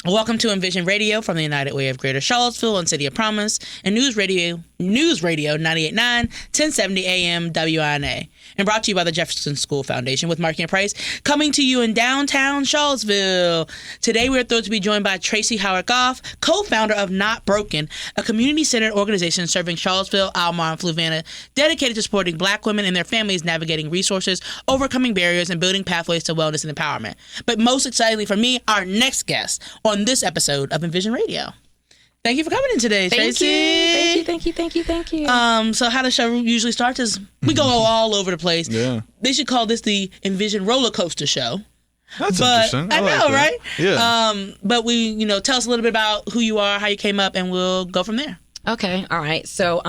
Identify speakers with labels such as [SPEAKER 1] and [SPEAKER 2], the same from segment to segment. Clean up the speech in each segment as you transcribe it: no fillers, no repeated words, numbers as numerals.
[SPEAKER 1] Welcome to Envision Radio from the United Way of Greater Charlottesville and City of Promise and News Radio 98.9, 1070 AM WINA. And brought to you by the Jefferson School Foundation with Marky and Price, coming to you in downtown Charlottesville. Today we're thrilled to be joined by Tracey Howard-Gough, co-founder of Not Broken, a community-centered organization serving Charlottesville, Almar, and Fluvanna, dedicated to supporting Black women and their families navigating resources, overcoming barriers, and building pathways to wellness and empowerment. But most excitingly for me, our next guest on this episode of Envision Radio. Thank you for coming in today, Tracey.
[SPEAKER 2] Thank you.
[SPEAKER 1] So how the show usually starts is we go all over the place.
[SPEAKER 3] Yeah.
[SPEAKER 1] They should call this the Envision Roller Coaster Show.
[SPEAKER 3] That's interesting.
[SPEAKER 1] I know, right?
[SPEAKER 3] Yeah.
[SPEAKER 1] But we, tell us a little bit about who you are, how you came up, and we'll go from there.
[SPEAKER 2] Okay. All right. So,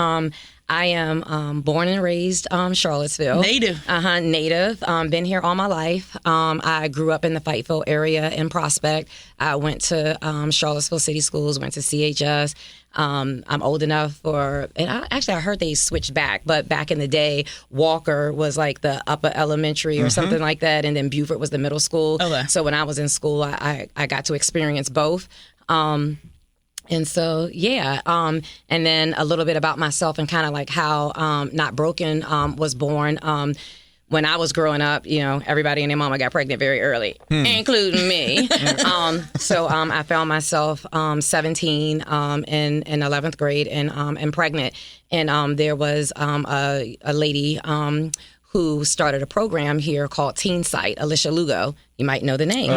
[SPEAKER 2] I am born and raised Charlottesville.
[SPEAKER 1] Native.
[SPEAKER 2] Native. Been here all my life. I grew up in the Fightful area in Prospect. I went to Charlottesville City Schools, went to CHS. I'm old enough for, and I heard they switched back, but back in the day, Walker was like the upper elementary or something like that, and then Beaufort was the middle school.
[SPEAKER 1] Okay.
[SPEAKER 2] So when I was in school, I got to experience both. And so, yeah, and then a little bit about myself and kind of like how Not Broken was born. When I was growing up, everybody and their mama got pregnant very early, including me. So I found myself 17 in 11th grade and pregnant. And there was a lady who started a program here called Teen Sight, Alicia Lugo. You might know the name.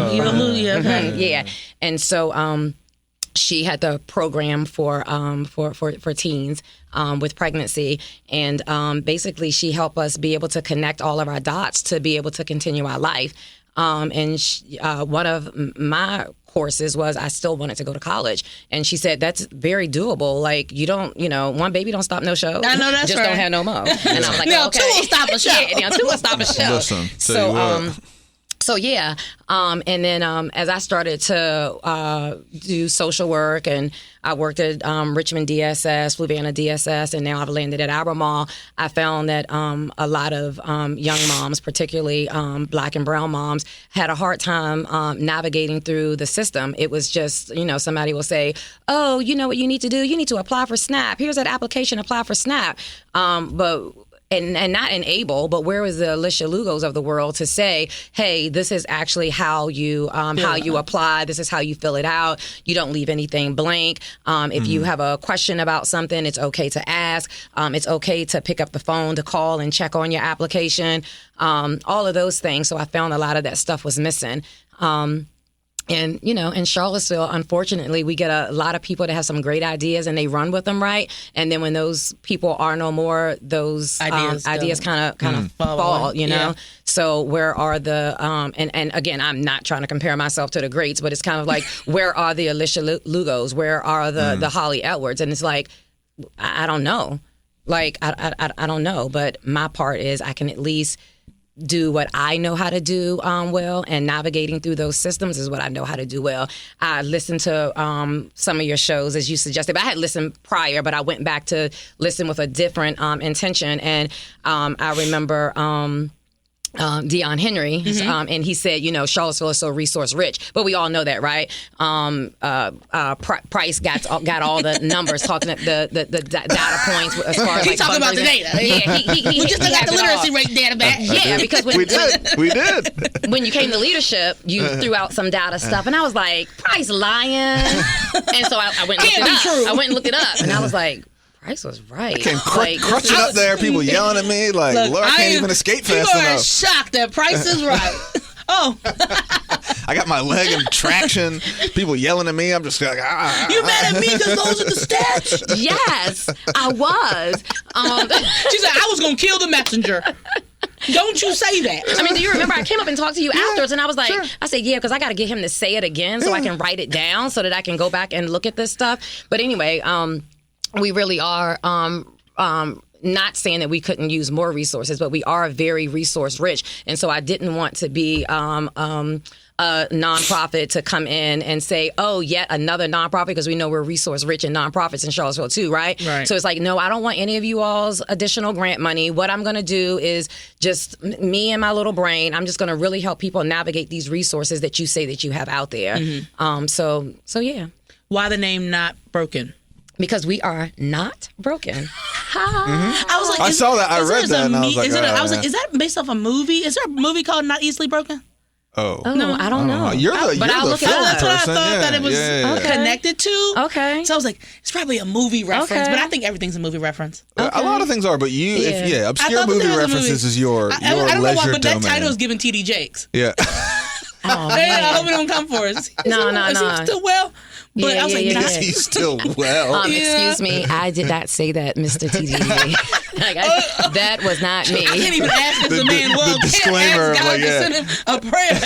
[SPEAKER 2] Yeah. And so she had the program for teens with pregnancy, and basically she helped us be able to connect all of our dots to be able to continue our life. One of my courses was I still wanted to go to college, and she said that's very doable. Like you don't, one baby don't stop no show.
[SPEAKER 1] I know that's
[SPEAKER 2] just
[SPEAKER 1] right.
[SPEAKER 2] don't have no mo. And I was like,
[SPEAKER 1] now
[SPEAKER 2] okay,
[SPEAKER 1] two will stop a show.
[SPEAKER 2] Yeah, now two will stop a show.
[SPEAKER 3] Listen,
[SPEAKER 2] So yeah, and then as I started to do social work, and I worked at Richmond DSS, Fluvanna DSS, and now I've landed at Albemarle, I found that a lot of young moms, particularly Black and brown moms, had a hard time navigating through the system. It was just, somebody will say, oh, you know what you need to do? You need to apply for SNAP. Here's that application, apply for SNAP. And not enable, but where was the Alicia Lugos of the world to say, hey, this is actually how you apply. This is how you fill it out. You don't leave anything blank. If you have a question about something, it's okay to ask. It's okay to pick up the phone, to call and check on your application. All of those things. So I found a lot of that stuff was missing. And, in Charlottesville, unfortunately, we get a lot of people that have some great ideas and they run with them, right? And then when those people are no more, those ideas kind of fall,
[SPEAKER 1] Yeah.
[SPEAKER 2] So where are the, and again, I'm not trying to compare myself to the greats, but it's kind of like, where are the Alicia Lugos? Where are the Holly Edwards? And it's like, I don't know. Like, I don't know. But my part is I can at least do what I know how to do well, and navigating through those systems is what I know how to do well. I listened to some of your shows, as you suggested, but I had listened prior, but I went back to listen with a different intention. And I remember Dion Henry, and he said, Charlottesville is so resource rich, but we all know that, right? Price got all the numbers, talking the data points as far as
[SPEAKER 1] He's talking about the data.
[SPEAKER 2] Yeah,
[SPEAKER 1] we just got the literacy rate data back.
[SPEAKER 2] Yeah, because
[SPEAKER 3] we did.
[SPEAKER 2] When you came to leadership, you threw out some data stuff, and I was like, Price lying, and so I went and looked it up.
[SPEAKER 1] True.
[SPEAKER 2] I went and looked it up, and I was like, Price was right.
[SPEAKER 3] I came crunching up there, people yelling at me like, Lord, I can't even escape fast enough.
[SPEAKER 1] People are shocked that Price is right. Oh.
[SPEAKER 3] I got my leg in traction. People yelling at me. I'm just like,
[SPEAKER 1] You mad at me because those are the stats?
[SPEAKER 2] Yes, I was.
[SPEAKER 1] She said, I was going to kill the messenger. Don't you say that.
[SPEAKER 2] I mean, do you remember I came up and talked to you afterwards, and I was like, I said, yeah, because I got to get him to say it again so I can write it down so that I can go back and look at this stuff. But anyway, we really are not saying that we couldn't use more resources, but we are very resource rich. And so I didn't want to be a a nonprofit to come in and say, oh, yet another nonprofit, because we know we're resource rich in nonprofits in Charlottesville too, right? So it's like, no, I don't want any of you all's additional grant money. What I'm going to do is just me and my little brain. I'm just going to really help people navigate these resources that you say that you have out there. So yeah.
[SPEAKER 1] Why the name Not Broken?
[SPEAKER 2] Because we are not broken.
[SPEAKER 1] I was like,
[SPEAKER 3] I saw that. I read that, and I was like,
[SPEAKER 1] I was like, is that based off a movie? Is there a movie called Not Easily Broken?
[SPEAKER 2] No, I don't know.
[SPEAKER 3] You're the
[SPEAKER 2] but I'll look it
[SPEAKER 3] film
[SPEAKER 2] up.
[SPEAKER 1] That's what I
[SPEAKER 3] person.
[SPEAKER 1] thought that it was connected to.
[SPEAKER 2] Okay.
[SPEAKER 1] So I was like, it's probably a movie reference, but I think everything's a movie reference.
[SPEAKER 3] A lot of things are, but you,
[SPEAKER 1] I
[SPEAKER 3] obscure
[SPEAKER 1] thought
[SPEAKER 3] movie
[SPEAKER 1] there was a
[SPEAKER 3] references
[SPEAKER 1] movie.
[SPEAKER 3] is your
[SPEAKER 1] I don't know why,
[SPEAKER 3] leisure
[SPEAKER 1] but that
[SPEAKER 3] domain.
[SPEAKER 1] title is giving TD Jakes.
[SPEAKER 3] Yeah.
[SPEAKER 1] I hope it don't come for us.
[SPEAKER 2] No.
[SPEAKER 1] Is he still well? But I was like,
[SPEAKER 3] Is he still well?
[SPEAKER 2] Excuse me, I did not say that, Mr. TD. That was not me.
[SPEAKER 1] I can't even ask if the man was.
[SPEAKER 3] The disclaimer,
[SPEAKER 1] I can't ask God
[SPEAKER 3] like,
[SPEAKER 1] to send him a prayer.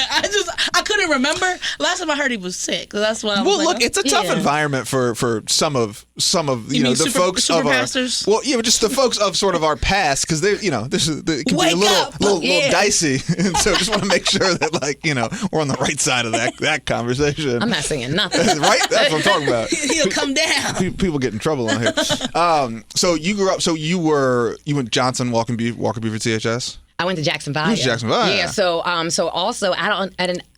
[SPEAKER 1] I couldn't remember. Last time I heard he was sick. That's why I was
[SPEAKER 3] Well,
[SPEAKER 1] like,
[SPEAKER 3] look, it's a tough environment for some of
[SPEAKER 1] You
[SPEAKER 3] know
[SPEAKER 1] mean
[SPEAKER 3] the folks
[SPEAKER 1] super
[SPEAKER 3] of our
[SPEAKER 1] pastors?
[SPEAKER 3] well, yeah, but just the folks of sort of our past, because they, this is it can be a little dicey, and so just want to make sure that we're on the right side of that conversation.
[SPEAKER 2] I'm not saying nothing.
[SPEAKER 3] Right, that's what I'm talking about.
[SPEAKER 1] He'll come down.
[SPEAKER 3] People get in trouble on here. So you grew up. So you went Johnson, Walker Beaufort, CHS.
[SPEAKER 2] I went to Jacksonville.
[SPEAKER 3] You went to Jacksonville.
[SPEAKER 2] Yeah. So also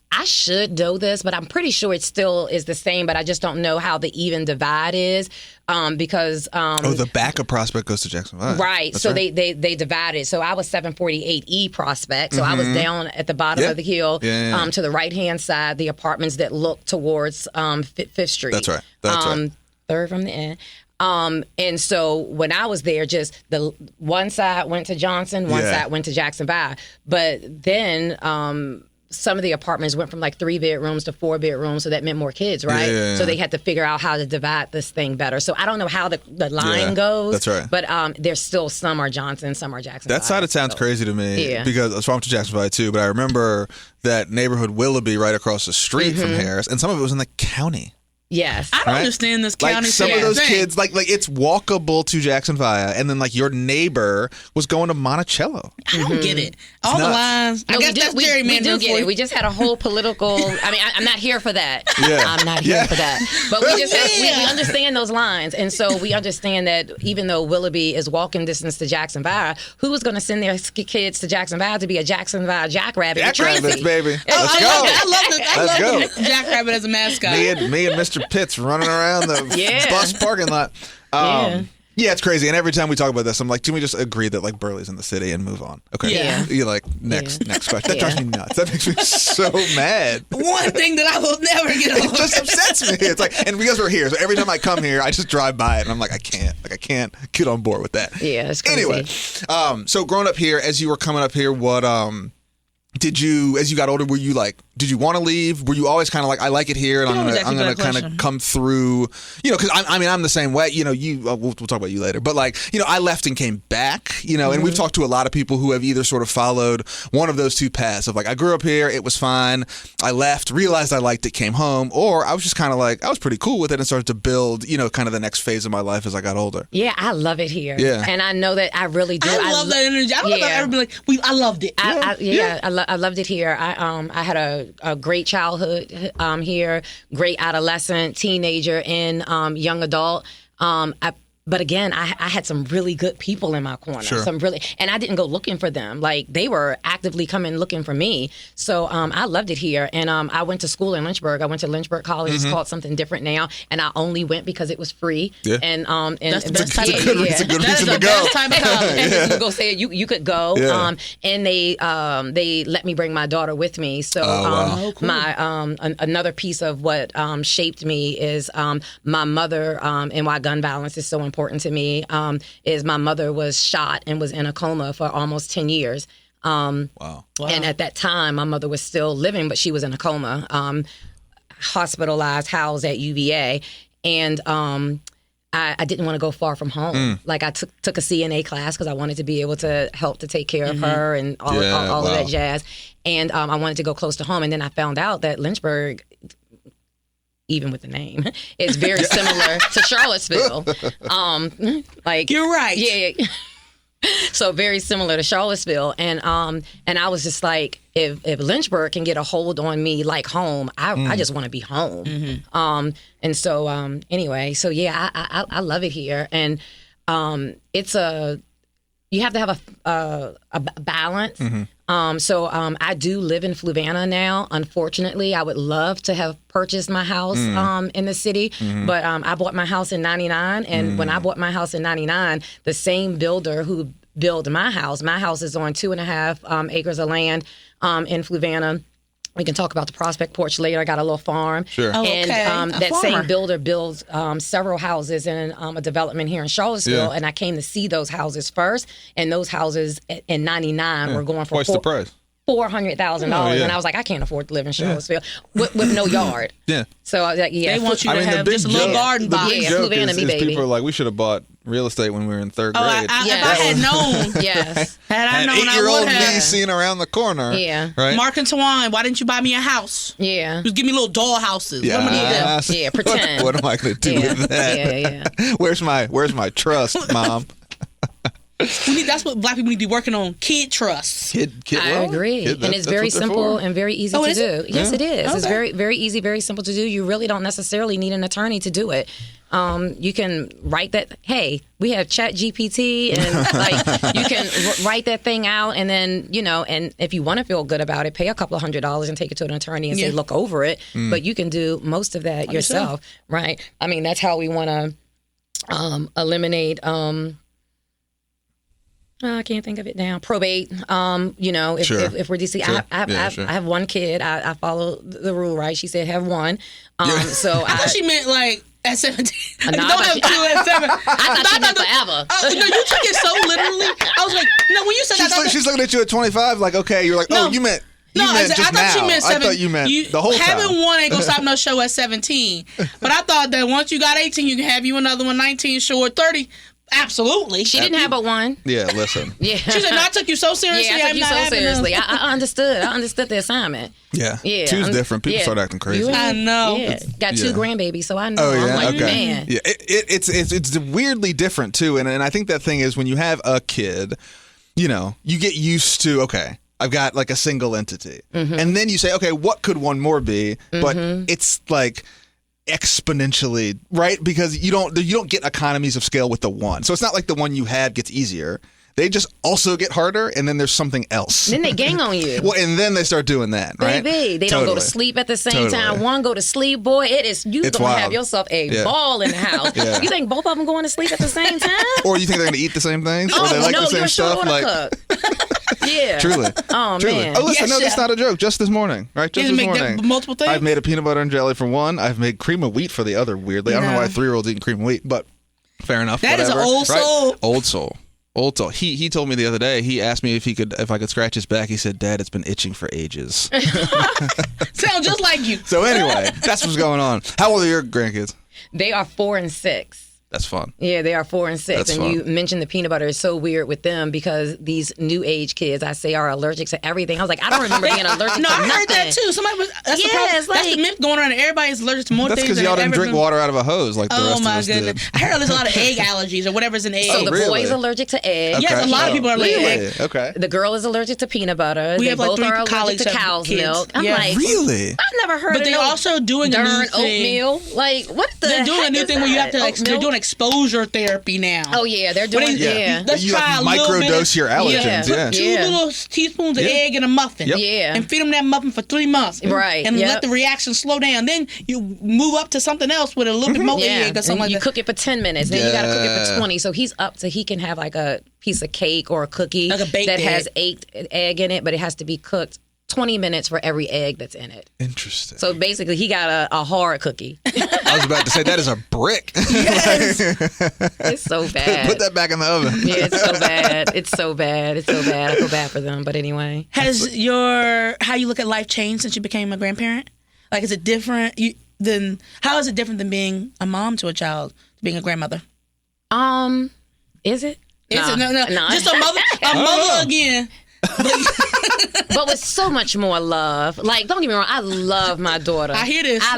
[SPEAKER 2] I should know this, but I'm pretty sure it still is the same, but I just don't know how the even divide is because...
[SPEAKER 3] the back of Prospect goes to Jacksonville.
[SPEAKER 2] Right.
[SPEAKER 3] That's
[SPEAKER 2] so
[SPEAKER 3] right.
[SPEAKER 2] they divided. So I was 748E Prospect. So I was down at the bottom of the hill to the right-hand side, the apartments that look towards Fifth Street.
[SPEAKER 3] That's right. That's right.
[SPEAKER 2] Third from the end. And so when I was there, just the one side went to Johnson, one side went to Jacksonville. But then some of the apartments went from like 3 bedrooms to 4 bedrooms, so that meant more kids, right?
[SPEAKER 3] Yeah.
[SPEAKER 2] So they had to figure out how to divide this thing better. So I don't know how the line goes.
[SPEAKER 3] That's right.
[SPEAKER 2] But there's still some are Johnson, some are Jacksonville.
[SPEAKER 3] That side of town's crazy to me because I was from Jacksonville too, but I remember that neighborhood Willoughby right across the street from Harris, and some of it was in the county.
[SPEAKER 2] Yes.
[SPEAKER 1] I don't understand this county.
[SPEAKER 3] Like some of those kids, like it's walkable to Jacksonville, and then like your neighbor was going to Monticello.
[SPEAKER 1] I don't get it. All the lines. I guess that's gerrymandering.
[SPEAKER 2] We do get
[SPEAKER 1] for
[SPEAKER 2] it.
[SPEAKER 1] you.
[SPEAKER 2] We just had a whole political. I mean, I'm not here for that.
[SPEAKER 3] Yeah.
[SPEAKER 2] I'm not here for that. But we just we understand those lines, and so we understand that even though Willoughby is walking distance to Jacksonville, who is going to send their kids to Jacksonville to be a Jacksonville jackrabbit?
[SPEAKER 3] Jackrabbits, baby. Let's go.
[SPEAKER 1] I love the Jackrabbit as a mascot.
[SPEAKER 3] Me and Mr. Pitts running around the bus parking lot. Yeah, it's crazy. And every time we talk about this, I'm like, can we just agree that like Burley's in the city and move on? Okay.
[SPEAKER 2] Yeah.
[SPEAKER 3] You're like, next question. That drives me nuts. That makes me so mad.
[SPEAKER 1] One thing that I will never get over.
[SPEAKER 3] It just upsets me. It's like, and because we're here, so every time I come here, I just drive by it, and I'm like, I can't get on board with that.
[SPEAKER 2] Yeah, it's crazy.
[SPEAKER 3] Anyway, so growing up here, as you were coming up here, what did you, as you got older, were you like, did you want to leave? Were you always kind of like, I like it here, and I'm gonna kind of come through, because I'm the same way. We'll talk about you later, but like, I left and came back, and we've talked to a lot of people who have either sort of followed one of those two paths of like, I grew up here, it was fine, I left, realized I liked it, came home, or I was just kind of like, I was pretty cool with it and started to build, kind of the next phase of my life as I got older.
[SPEAKER 2] Yeah, I love it here.
[SPEAKER 3] Yeah.
[SPEAKER 2] And I know that I really do.
[SPEAKER 1] I love that energy. I don't know if I've ever been like, I loved it.
[SPEAKER 2] I loved it here. I had a great childhood here, great adolescent, teenager, and young adult. But again, I had some really good people in my corner.
[SPEAKER 3] Sure.
[SPEAKER 2] And I didn't go looking for them. Like they were actively coming looking for me. So I loved it here. And I went to school in Lynchburg. I went to Lynchburg College. It's called something different now. And I only went because it was free.
[SPEAKER 3] Yeah.
[SPEAKER 2] And
[SPEAKER 1] that's the best type of
[SPEAKER 3] It's a good reason to go.
[SPEAKER 1] Type of college.
[SPEAKER 2] And you go say it, you could go.
[SPEAKER 3] Yeah.
[SPEAKER 2] And they let me bring my daughter with me. So
[SPEAKER 1] cool.
[SPEAKER 2] my another piece of what shaped me is my mother, and why gun violence is so important to me, is my mother was shot and was in a coma for almost 10 years.
[SPEAKER 3] Wow.
[SPEAKER 2] And at that time, my mother was still living, but she was in a coma, hospitalized, housed at UVA. And I didn't want to go far from home. Like I took a CNA class because I wanted to be able to help to take care of her and all of that jazz. And I wanted to go close to home. And then I found out that Lynchburg, even with the name, is very similar to Charlottesville. Like
[SPEAKER 1] You're right.
[SPEAKER 2] Yeah. So very similar to Charlottesville, and I was just like, if Lynchburg can get a hold on me like home, I just want to be home.
[SPEAKER 1] Mm-hmm.
[SPEAKER 2] And so anyway, so yeah, I love it here, and it's you have to have a balance. So I do live in Fluvanna now. Unfortunately, I would love to have purchased my house in the city, but I bought my house in '99, and when I bought my house in '99, the same builder who built my house is on 2.5 acres of land in Fluvanna. We can talk about the Prospect Porch later. I got a little farm.
[SPEAKER 3] Sure.
[SPEAKER 1] Oh,
[SPEAKER 2] and
[SPEAKER 1] okay.
[SPEAKER 2] that same builder builds several houses in a development here in Charlottesville. And I came to see those houses first. And those houses in '99 were going for
[SPEAKER 3] twice the price.
[SPEAKER 2] $400,000. And I was like, I can't afford to live in Charlottesville with no yard.
[SPEAKER 3] Yeah.
[SPEAKER 2] So I was like,
[SPEAKER 1] They want you to have just a little garden box.
[SPEAKER 2] Yeah, Fluvanna, me, baby.
[SPEAKER 3] People are like, we should have bought real estate when we were in third grade.
[SPEAKER 1] If I had known.
[SPEAKER 2] Yes.
[SPEAKER 1] Had I known, I
[SPEAKER 3] 8-year-old
[SPEAKER 1] would have.
[SPEAKER 3] me seen around the corner.
[SPEAKER 2] Yeah.
[SPEAKER 3] Right?
[SPEAKER 1] Mark and Tawan, why didn't you buy me a house?
[SPEAKER 2] Yeah.
[SPEAKER 1] Just give me little doll houses. What am I gonna do?
[SPEAKER 2] Yeah, pretend.
[SPEAKER 3] What am I going to do with that?
[SPEAKER 2] Yeah.
[SPEAKER 3] Where's my trust, Mom?
[SPEAKER 1] That's what black people need to be working on. Kid trusts.
[SPEAKER 3] Kid,
[SPEAKER 2] I agree. And it's very simple and very easy to do. Yes, it is. It's very, very easy, very simple to do. You really don't necessarily need an attorney to do it. You can write that. Hey, we have Chat GPT, and like you can write that thing out, and then and if you want to feel good about it, pay a couple of $100s and take it to an attorney and say look over it. But you can do most of that yourself, right? I mean, that's how we want to eliminate. I can't think of it now. Probate. If we're DC,
[SPEAKER 3] Sure.
[SPEAKER 2] I have one kid. I follow the rule, right? She said have one. So
[SPEAKER 1] I thought she meant like at 17.
[SPEAKER 2] No,
[SPEAKER 1] Don't have two at 7.
[SPEAKER 2] I thought she meant forever.
[SPEAKER 1] No, you took it so literally. I was like, no, when you said that,
[SPEAKER 3] she's looking at you at 25, like, okay, you're like,
[SPEAKER 1] No.
[SPEAKER 3] oh, you meant.
[SPEAKER 1] No, I
[SPEAKER 3] just
[SPEAKER 1] thought she
[SPEAKER 3] now.
[SPEAKER 1] meant 7.
[SPEAKER 3] I thought you meant the whole time.
[SPEAKER 1] Having one ain't gonna stop no show at 17. But I thought that once you got 18, you can have you another one, 19, short, 30. Absolutely.
[SPEAKER 2] She didn't have but one.
[SPEAKER 3] Yeah, listen.
[SPEAKER 2] Yeah.
[SPEAKER 1] She said, no, I took you so seriously.
[SPEAKER 2] Yeah, I took you so seriously. I understood. I understood the assignment.
[SPEAKER 3] Yeah.
[SPEAKER 2] Yeah.
[SPEAKER 3] Two's different. People start acting crazy.
[SPEAKER 1] I know.
[SPEAKER 2] Yeah. Got 2 grandbabies, so I know.
[SPEAKER 3] Oh, yeah?
[SPEAKER 2] I'm like,
[SPEAKER 3] okay.
[SPEAKER 2] man.
[SPEAKER 3] Yeah. It's weirdly different, too. And I think that thing is when you have a kid, you get used to, okay, I've got like a single entity. And then you say, okay, what could one more be? But it's like exponentially, right? Because you don't get economies of scale with the one. So it's not like the one you had gets easier. They just also get harder, and then there's something else.
[SPEAKER 2] Then they gang on you.
[SPEAKER 3] Well, and then they start doing that, right?
[SPEAKER 2] Baby, they don't go to sleep at the same time. One go to sleep, boy. It's gonna
[SPEAKER 3] wild.
[SPEAKER 2] have yourself a ball in the house. You think both of them going to sleep at the same time?
[SPEAKER 3] Or you think they're gonna eat the same things? Or they like the same
[SPEAKER 2] you're
[SPEAKER 3] stuff?
[SPEAKER 2] Sure
[SPEAKER 3] like
[SPEAKER 2] cook. Yeah.
[SPEAKER 3] Truly.
[SPEAKER 2] Oh,
[SPEAKER 3] Truly.
[SPEAKER 2] man.
[SPEAKER 3] Oh, listen,
[SPEAKER 1] Yes,
[SPEAKER 3] no, that's
[SPEAKER 1] chef.
[SPEAKER 3] not a joke. Just this morning, right? Just
[SPEAKER 1] You
[SPEAKER 3] this
[SPEAKER 1] make
[SPEAKER 3] morning.
[SPEAKER 1] multiple things?
[SPEAKER 3] I've made a peanut butter and jelly for one. I've made cream of wheat for the other, weirdly. I don't know why 3-year-olds eating cream of wheat, but fair enough.
[SPEAKER 1] That is
[SPEAKER 3] whatever.
[SPEAKER 1] an old
[SPEAKER 3] Right?
[SPEAKER 1] soul.
[SPEAKER 3] Old soul. Old soul. He told me the other day, he asked me if I could scratch his back. He said, Dad, it's been itching for ages.
[SPEAKER 1] Sound just like you.
[SPEAKER 3] So anyway, that's what's going on. How old are your grandkids?
[SPEAKER 2] They are 4 and 6.
[SPEAKER 3] That's fun.
[SPEAKER 2] Yeah, they are 4 and 6.
[SPEAKER 3] That's
[SPEAKER 2] and
[SPEAKER 3] fun.
[SPEAKER 2] you mentioned the peanut butter is so weird with them because these new age kids, I say, are allergic to everything. I was like, I don't remember being allergic
[SPEAKER 1] No,
[SPEAKER 2] to
[SPEAKER 1] I
[SPEAKER 2] nothing.
[SPEAKER 1] heard that too. Somebody was. That's, the,
[SPEAKER 2] Yeah,
[SPEAKER 1] problem.
[SPEAKER 2] it's
[SPEAKER 1] That's
[SPEAKER 2] like-
[SPEAKER 1] the myth going around. Everybody's allergic to more
[SPEAKER 3] That's
[SPEAKER 1] things.
[SPEAKER 3] because y'all
[SPEAKER 1] than
[SPEAKER 3] didn't drink
[SPEAKER 1] ever-
[SPEAKER 3] water out of a hose like the
[SPEAKER 1] Oh
[SPEAKER 3] rest of
[SPEAKER 1] my
[SPEAKER 3] us
[SPEAKER 1] goodness!
[SPEAKER 3] did.
[SPEAKER 1] I heard there's a lot of egg allergies or whatever's in eggs.
[SPEAKER 2] So the
[SPEAKER 3] really?
[SPEAKER 2] boy's allergic to eggs.
[SPEAKER 1] Yes, a lot of people are allergic to
[SPEAKER 3] Really?
[SPEAKER 1] eggs.
[SPEAKER 3] Okay.
[SPEAKER 2] The girl is allergic to peanut butter.
[SPEAKER 1] We
[SPEAKER 2] They
[SPEAKER 1] have, like,
[SPEAKER 2] both
[SPEAKER 1] 3
[SPEAKER 2] are allergic
[SPEAKER 1] colleagues
[SPEAKER 2] to
[SPEAKER 1] have
[SPEAKER 2] cow's
[SPEAKER 1] kids.
[SPEAKER 2] milk. I'm
[SPEAKER 1] Yeah.
[SPEAKER 2] like,
[SPEAKER 3] Really?
[SPEAKER 2] I've never heard
[SPEAKER 1] But
[SPEAKER 2] of
[SPEAKER 1] they're also doing a new
[SPEAKER 2] darn
[SPEAKER 1] thing.
[SPEAKER 2] oatmeal. Like, what the
[SPEAKER 1] They're doing a
[SPEAKER 2] heck
[SPEAKER 1] new
[SPEAKER 2] is
[SPEAKER 1] thing where you have to.
[SPEAKER 2] that?
[SPEAKER 1] They're
[SPEAKER 2] Oatmeal?
[SPEAKER 1] doing exposure therapy now.
[SPEAKER 2] Oh yeah, they're
[SPEAKER 1] What
[SPEAKER 2] doing
[SPEAKER 1] is-
[SPEAKER 2] yeah.
[SPEAKER 1] Let's
[SPEAKER 3] You
[SPEAKER 1] try
[SPEAKER 3] like
[SPEAKER 1] a little bit.
[SPEAKER 3] microdose your allergens. Yeah.
[SPEAKER 1] 2
[SPEAKER 2] Yeah.
[SPEAKER 1] little teaspoons of egg in a muffin.
[SPEAKER 3] Yep.
[SPEAKER 2] Yeah.
[SPEAKER 1] And feed them that muffin for 3 months.
[SPEAKER 2] Right,
[SPEAKER 1] And
[SPEAKER 2] yep.
[SPEAKER 1] let the reaction slow down. Then you move up to something else with a little bit more
[SPEAKER 2] Yeah,
[SPEAKER 1] egg or something
[SPEAKER 2] and
[SPEAKER 1] like
[SPEAKER 2] you
[SPEAKER 1] that.
[SPEAKER 2] cook it for 10 minutes. Then you got to cook it
[SPEAKER 3] Yeah.
[SPEAKER 2] for 20. So he's up to he can have like a piece of cake or a cookie
[SPEAKER 1] Like a baked
[SPEAKER 2] that
[SPEAKER 1] egg.
[SPEAKER 2] has egg in it, but it has to be cooked 20 minutes for every egg that's in it.
[SPEAKER 3] Interesting.
[SPEAKER 2] So basically, he got a hard cookie.
[SPEAKER 3] I was about to say that is a brick.
[SPEAKER 2] It's so bad.
[SPEAKER 3] Put that back in the oven.
[SPEAKER 2] Yeah, it's so bad. It's so bad. It's so bad. I feel bad for them. But anyway.
[SPEAKER 1] Has how you look at life changed since you became a grandparent? Like, is it different how is it different than being a mom to a child, to being a grandmother?
[SPEAKER 2] Is it?
[SPEAKER 1] Is it? No.
[SPEAKER 2] Nah.
[SPEAKER 1] Just a mother again.
[SPEAKER 2] But with so much more love. Like, don't get me wrong, I love my daughter.
[SPEAKER 1] I hear this.
[SPEAKER 2] I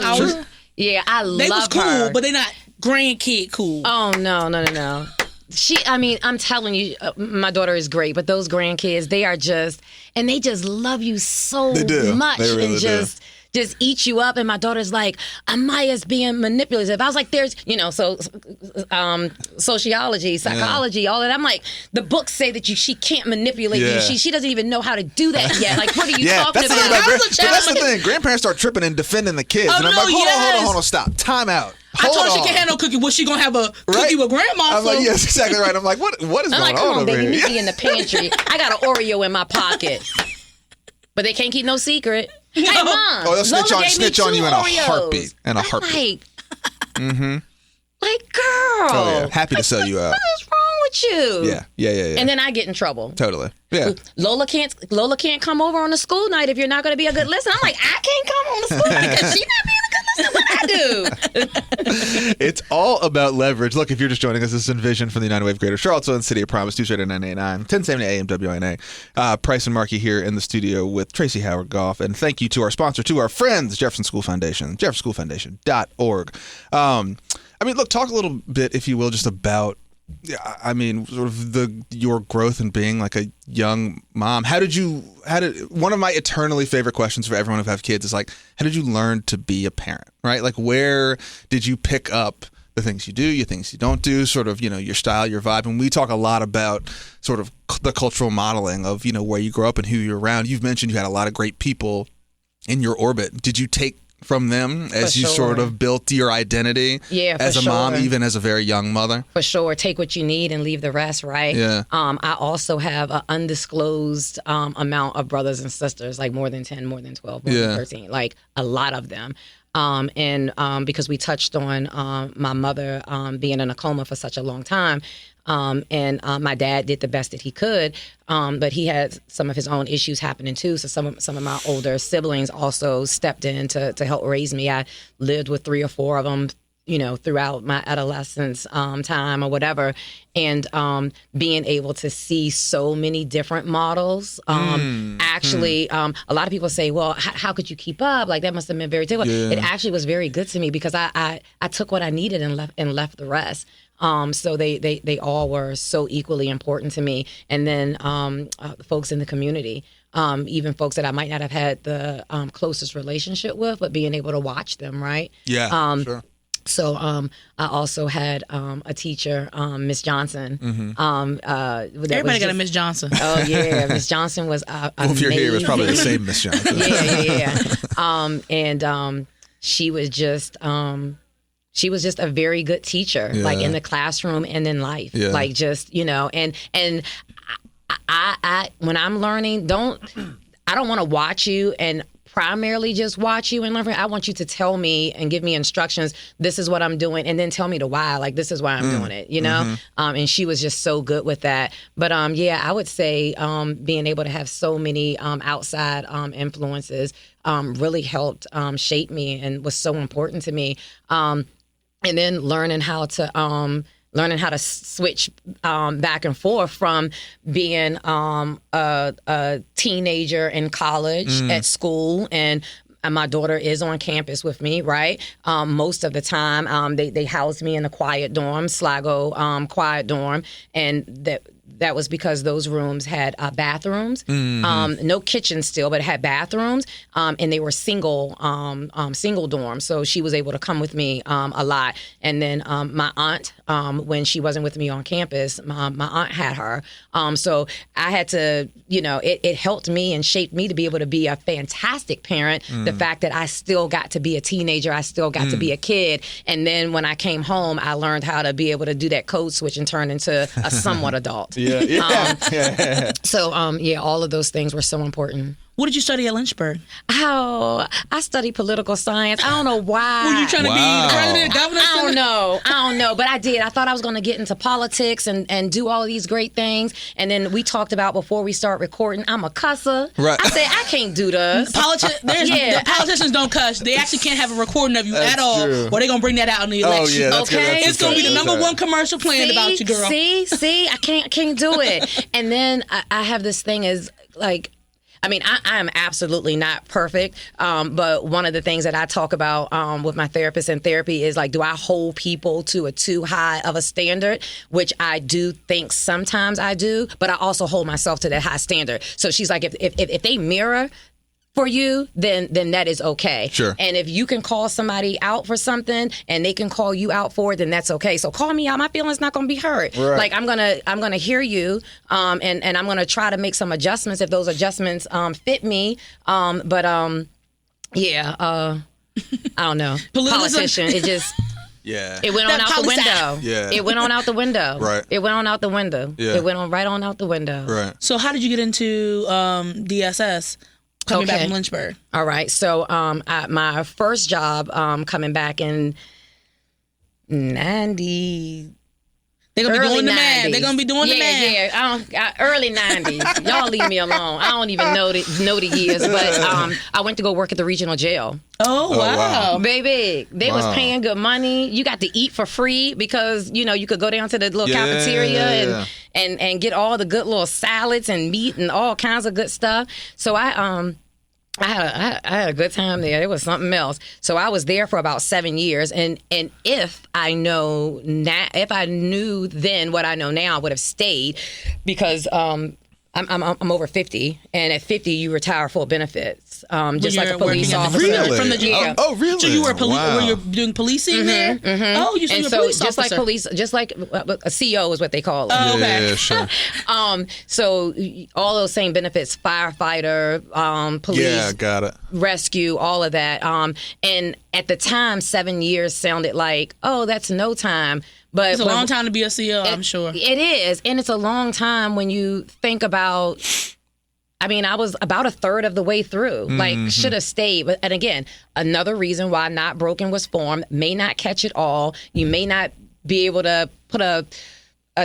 [SPEAKER 1] They
[SPEAKER 2] love
[SPEAKER 1] was cool,
[SPEAKER 2] her.
[SPEAKER 1] but they're not grandkid cool.
[SPEAKER 2] Oh no. I'm telling you, my daughter is great, but those grandkids, they just love you so much.
[SPEAKER 3] They really
[SPEAKER 2] just eat you up. And my daughter's like, Amaya's being manipulative. I was like, there's, sociology, psychology, all that. I'm like, the books say that she can't manipulate you. She doesn't even know how to do that yet. Like, what are you talking about?
[SPEAKER 3] That's the thing. Grandparents start tripping and defending the kids. And I'm like, hold on, stop. Time out.
[SPEAKER 1] I told her she can't have no cookie. Was she gonna have a cookie with grandma?
[SPEAKER 3] I'm like, yes, exactly right. I'm like, what is going on
[SPEAKER 2] come on,
[SPEAKER 3] over
[SPEAKER 2] baby,
[SPEAKER 3] here?
[SPEAKER 2] meet me in the pantry. I got an Oreo in my pocket. But they can't keep no secret. Hey, Mom.
[SPEAKER 3] Oh, they'll snitch on you in a heartbeat.
[SPEAKER 2] Like,
[SPEAKER 3] mm-hmm.
[SPEAKER 2] Like, girl.
[SPEAKER 3] Oh, yeah. Happy to sell you out.
[SPEAKER 2] What is wrong with you?
[SPEAKER 3] Yeah.
[SPEAKER 2] And then I get in trouble.
[SPEAKER 3] Totally. Yeah.
[SPEAKER 2] Lola can't come over on a school night if you're not going to be a good listener. I'm like, I can't come on the school night because she's not being a good listener. What I do?
[SPEAKER 3] It's all about leverage. Look, if you're just joining us, this is Envision from the United Way of Greater Charlottesville and City of Promise, News Radio 989, 1070 AM WINA. Price and Markey here in the studio with Tracey Howard-Gough. And thank you to our sponsor, to our friends, Jefferson School Foundation, jeffersonschoolfoundation.org. Look, talk a little bit, if you will, just about sort of your growth in being like a young mom. One of my eternally favorite questions for everyone who have kids is like, how did you learn to be a parent, right? Like, where did you pick up the things you do, the things you don't do, sort of, your style, your vibe? And we talk a lot about sort of the cultural modeling of, where you grow up and who you're around. You've mentioned you had a lot of great people in your orbit. Did you take from them as you sort of built your identity as a mom, even as a very young mother?
[SPEAKER 2] For sure. Take what you need and leave the rest, right?
[SPEAKER 3] Yeah.
[SPEAKER 2] I also have an undisclosed amount of brothers and sisters, like more than 10, more than 12, more than 13, like a lot of them. Because we touched on my mother being in a coma for such a long time, and my dad did the best that he could, but he had some of his own issues happening too. So some of my older siblings also stepped in to help raise me. I lived with 3 or 4 of them, throughout my adolescence time or whatever, and being able to see so many different models. A lot of people say, well, how could you keep up? Like, that must have been very difficult.
[SPEAKER 3] Yeah.
[SPEAKER 2] It actually was very good to me because I took what I needed and left the rest. So they all were so equally important to me. And then folks in the community, even folks that I might not have had the closest relationship with, but being able to watch them, right?
[SPEAKER 3] Yeah, sure.
[SPEAKER 2] So I also had a teacher, Miss Johnson.
[SPEAKER 3] Mm-hmm.
[SPEAKER 1] Everybody got a Miss Johnson.
[SPEAKER 2] Oh, yeah. Miss Johnson was amazing.
[SPEAKER 3] Well, if you're here, it's probably the same Miss Johnson.
[SPEAKER 2] Yeah. She was just... she was just a very good teacher, like in the classroom and in life. Yeah. Like, just, and I when I'm learning, I don't want to watch you and primarily just watch you and learn from you. I want you to tell me and give me instructions. This is what I'm doing, and then tell me the why. Like, this is why I'm doing it, Mm-hmm. And she was just so good with that. But I would say being able to have so many outside influences really helped shape me and was so important to me. And then learning how to switch back and forth from being a teenager in college, at school, and my daughter is on campus with me, right? Most of the time, they housed me in a quiet dorm, Sligo quiet dorm, and that was because those rooms had bathrooms, no kitchen still, but it had bathrooms, and they were single dorms. So she was able to come with me a lot. And then my aunt, when she wasn't with me on campus, my aunt had her. So I had to, it helped me and shaped me to be able to be a fantastic parent. The fact that I still got to be a teenager, I still got to be a kid. And then when I came home, I learned how to be able to do that code switch and turn into a somewhat adult. So, all of those things were so important.
[SPEAKER 1] What did you study at Lynchburg?
[SPEAKER 2] Oh, I studied political science. I don't know why.
[SPEAKER 1] Were you trying to be the president, governor?
[SPEAKER 2] I don't know. But I did. I thought I was going to get into politics and do all of these great things. And then we talked about before we start recording, I'm a cusser.
[SPEAKER 3] Right.
[SPEAKER 2] I said, I can't do this.
[SPEAKER 1] The politicians don't cuss. They actually can't have a recording of you at all. True. Or they're going to bring that out in the election.
[SPEAKER 3] Oh, yeah, that's
[SPEAKER 2] okay.
[SPEAKER 3] Good.
[SPEAKER 1] It's going to be the number one commercial playing about you, girl.
[SPEAKER 2] See, I can't do it. And then I have this thing as like, I mean, I am absolutely not perfect, but one of the things that I talk about with my therapist in therapy is like, do I hold people to a too high of a standard? Which I do think sometimes I do, but I also hold myself to that high standard. So she's like, if they mirror for you, then that is okay.
[SPEAKER 3] Sure.
[SPEAKER 2] And if you can call somebody out for something and they can call you out for it, then that's okay. So call me out. My feelings not gonna be hurt.
[SPEAKER 3] Right.
[SPEAKER 2] Like I'm gonna hear you, and I'm gonna try to make some adjustments if those adjustments fit me. I don't know. Politician. It just.
[SPEAKER 3] Yeah.
[SPEAKER 2] It went on out the window.
[SPEAKER 3] Yeah.
[SPEAKER 2] It went on out the window.
[SPEAKER 3] Right.
[SPEAKER 2] It went on out the window.
[SPEAKER 3] Yeah.
[SPEAKER 2] It went on right on out the window.
[SPEAKER 3] Right.
[SPEAKER 1] So how did you get into DSS coming back from Lynchburg?
[SPEAKER 2] All right. So my first job coming back in 90.
[SPEAKER 1] They're gonna be doing the math.
[SPEAKER 2] 90s.
[SPEAKER 1] They're gonna be doing the math.
[SPEAKER 2] Yeah. Early 90s. Y'all leave me alone. I don't even know the years, but I went to go work at the regional jail.
[SPEAKER 1] Oh wow.
[SPEAKER 2] Baby, they was paying good money. You got to eat for free because you could go down to the little cafeteria and get all the good little salads and meat and all kinds of good stuff. So I had a good time there. It was something else. So I was there for about 7 years, and if I knew then what I know now, I would have stayed because I'm over 50, and at 50 you retire full benefits, just like a police officer.
[SPEAKER 3] Really?
[SPEAKER 1] From the jail.
[SPEAKER 3] Oh, really?
[SPEAKER 1] So you were were you doing policing there?
[SPEAKER 2] Mm-hmm.
[SPEAKER 1] Oh, you were a police officer.
[SPEAKER 2] just like a CO is what they call it.
[SPEAKER 1] Oh, okay.
[SPEAKER 3] Yeah, sure.
[SPEAKER 2] So all those same benefits: firefighter, police,
[SPEAKER 3] Yeah, got it.
[SPEAKER 2] rescue, all of that. And at the time, 7 years sounded like, oh, that's no time. But
[SPEAKER 1] It's a long time to be a CO, I'm sure.
[SPEAKER 2] It is. And it's a long time when you think about, I mean, I was about a third of the way through. Like, should have stayed. But, and again, another reason why Not Broken was formed. May not catch it all. You may not be able to put a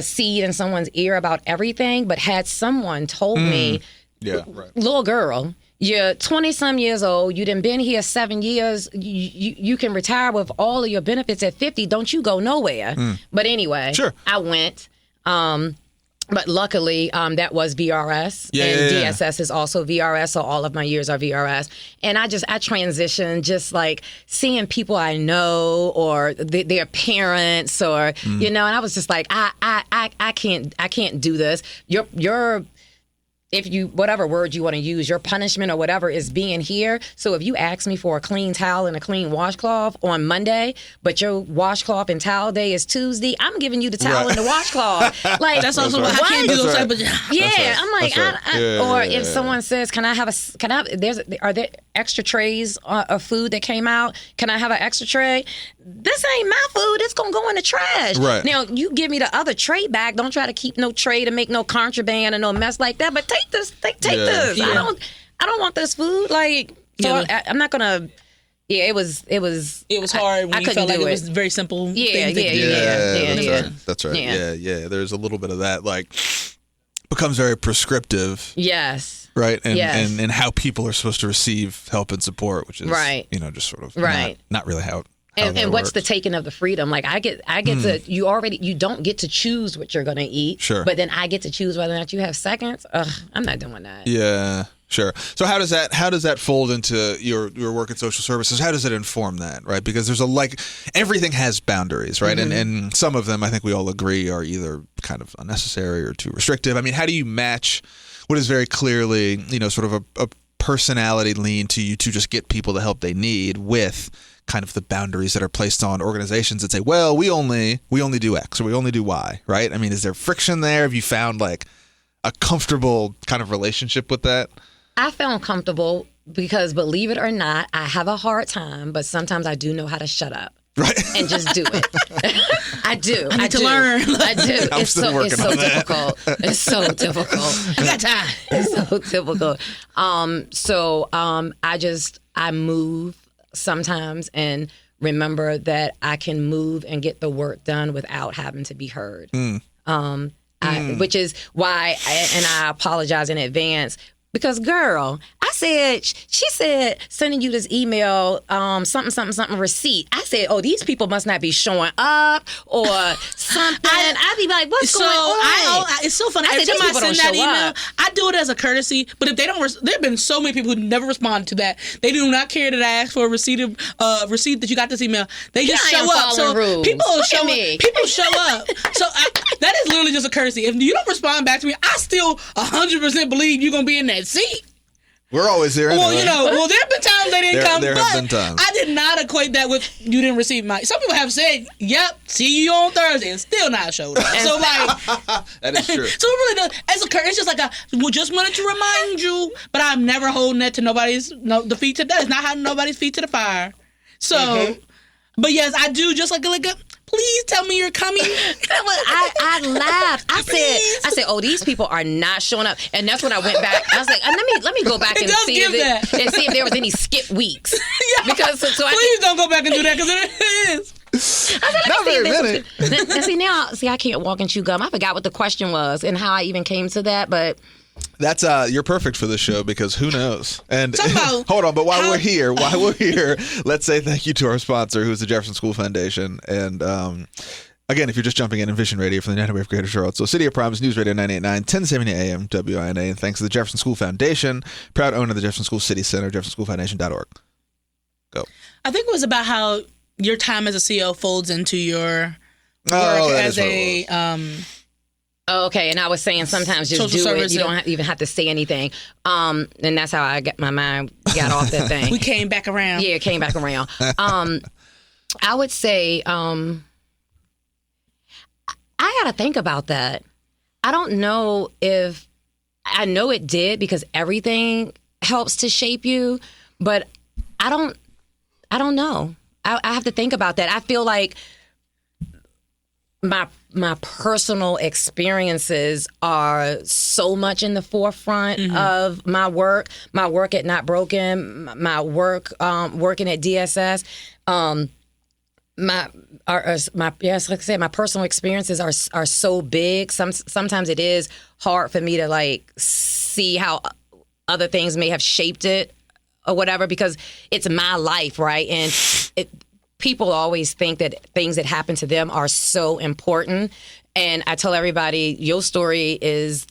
[SPEAKER 2] seed in someone's ear about everything. But had someone told me, little girl, you're 20-some years old. You done been here 7 years. You can retire with all of your benefits at 50. Don't you go nowhere. But anyway, I went. But luckily, that was VRS. DSS is also VRS, so all of my years are VRS. And I transitioned just like seeing people I know or their parents or, and I was just like, I can't do this. If you, whatever word you want to use, your punishment or whatever is being here. So if you ask me for a clean towel and a clean washcloth on Monday, but your washcloth and towel day is Tuesday, I'm giving you the towel and the washcloth. Like
[SPEAKER 1] That's also what I can't do those type of jobs.
[SPEAKER 2] Yeah, I'm like, if someone says, are there extra trays of food that came out? Can I have an extra tray? This ain't my food. It's going to go in the trash.
[SPEAKER 3] Right.
[SPEAKER 2] Now, you give me the other tray back. Don't try to keep no tray to make no contraband and no mess like that. But take this. Take this.
[SPEAKER 1] Yeah.
[SPEAKER 2] I don't want this food. Like, so I'm not going to. Yeah, it was
[SPEAKER 1] hard when
[SPEAKER 2] I
[SPEAKER 1] you felt like
[SPEAKER 2] do
[SPEAKER 1] it was very simple.
[SPEAKER 2] Yeah.
[SPEAKER 3] That's right. Yeah. There's a little bit of that, like, becomes very prescriptive.
[SPEAKER 2] Yes.
[SPEAKER 3] Right, and how people are supposed to receive help and support, which is just sort of not really how.
[SPEAKER 2] And what's the taking of the freedom? Like I get to you don't get to choose what you're gonna eat.
[SPEAKER 3] Sure.
[SPEAKER 2] But then I get to choose whether or not you have seconds. I'm not doing that.
[SPEAKER 3] Yeah, sure. So how does that fold into your work in social services? How does it inform that, right? Because there's everything has boundaries, right? And some of them I think we all agree are either kind of unnecessary or too restrictive. I mean, how do you match what is very clearly, sort of a personality lean to you to just get people the help they need with kind of the boundaries that are placed on organizations that say, well, we only do X or we only do Y, right? I mean, is there friction there? Have you found like a comfortable kind of relationship with that?
[SPEAKER 2] I found comfortable because, believe it or not, I have a hard time, but sometimes I do know how to shut up.
[SPEAKER 3] Right.
[SPEAKER 2] And just do it. I do.
[SPEAKER 1] I need to learn.
[SPEAKER 2] I do.
[SPEAKER 3] It's so
[SPEAKER 2] difficult. It's so difficult.
[SPEAKER 1] I got time.
[SPEAKER 2] It's so difficult. I move sometimes and remember that I can move and get the work done without having to be heard. Which is why, and I apologize in advance, Because, girl, she said, sending you this email, something, receipt. I said, oh, these people must not be showing up or something. I'd be like, what's going on?
[SPEAKER 1] It's so funny. Every time I send that email, I do it as a courtesy. But if they don't, there have been so many people who never responded to that. They do not care that I asked for a receipt that you got this email. They just show up. So people show up. People show up. So that is literally just a courtesy. If you don't respond back to me, I still 100% believe you're going to be in that seat.
[SPEAKER 3] We're always there anyway.
[SPEAKER 1] Well, there have been times they didn't come,
[SPEAKER 3] there
[SPEAKER 1] but
[SPEAKER 3] have been times.
[SPEAKER 1] I did not equate that with you didn't receive my... Some people have said, yep, see you on Thursday, and still not showed up. So,
[SPEAKER 3] that is true.
[SPEAKER 1] So, it really does. It's just like, just wanted to remind you, but I'm never holding that to the feet to... That is not how nobody's feet to the fire. So, but yes, I do just like a please tell me you're coming.
[SPEAKER 2] I laughed. I said, oh, these people are not showing up. And that's when I went back. I was like, let me go back and see if there was any skip weeks. Because
[SPEAKER 1] please don't go back and do that because it is.
[SPEAKER 3] Not very many.
[SPEAKER 2] See, I can't walk and chew gum. I forgot what the question was and how I even came to that, but.
[SPEAKER 3] That's you're perfect for this show because who knows? And hold on, but while we're here, let's say thank you to our sponsor, who's the Jefferson School Foundation. And again, if you're just jumping in Vision Radio for the United Way of Greater Charlotte, so City of Promise, News Radio 98.9, 1070 AM, WINA, and thanks to the Jefferson School Foundation, proud owner of the Jefferson School City Center, jeffersonschoolfoundation.org. Go.
[SPEAKER 1] I think it was about how your time as a CEO folds into your work as a.
[SPEAKER 2] Okay, and I was saying sometimes just
[SPEAKER 1] social
[SPEAKER 2] do
[SPEAKER 1] service.
[SPEAKER 2] You don't even have to say anything. And that's how my mind got off that thing.
[SPEAKER 1] We came back around.
[SPEAKER 2] Yeah, it came back around. I would say I got to think about that. I don't know if I know it did because everything helps to shape you, but I don't know. I have to think about that. I feel like my personal experiences are so much in the forefront of my work at Not Broken, my work working at DSS. Like I said, my personal experiences are so big. Sometimes it is hard for me to like see how other things may have shaped it or whatever because it's my life, right? And people always think that things that happen to them are so important. And I tell everybody, your story is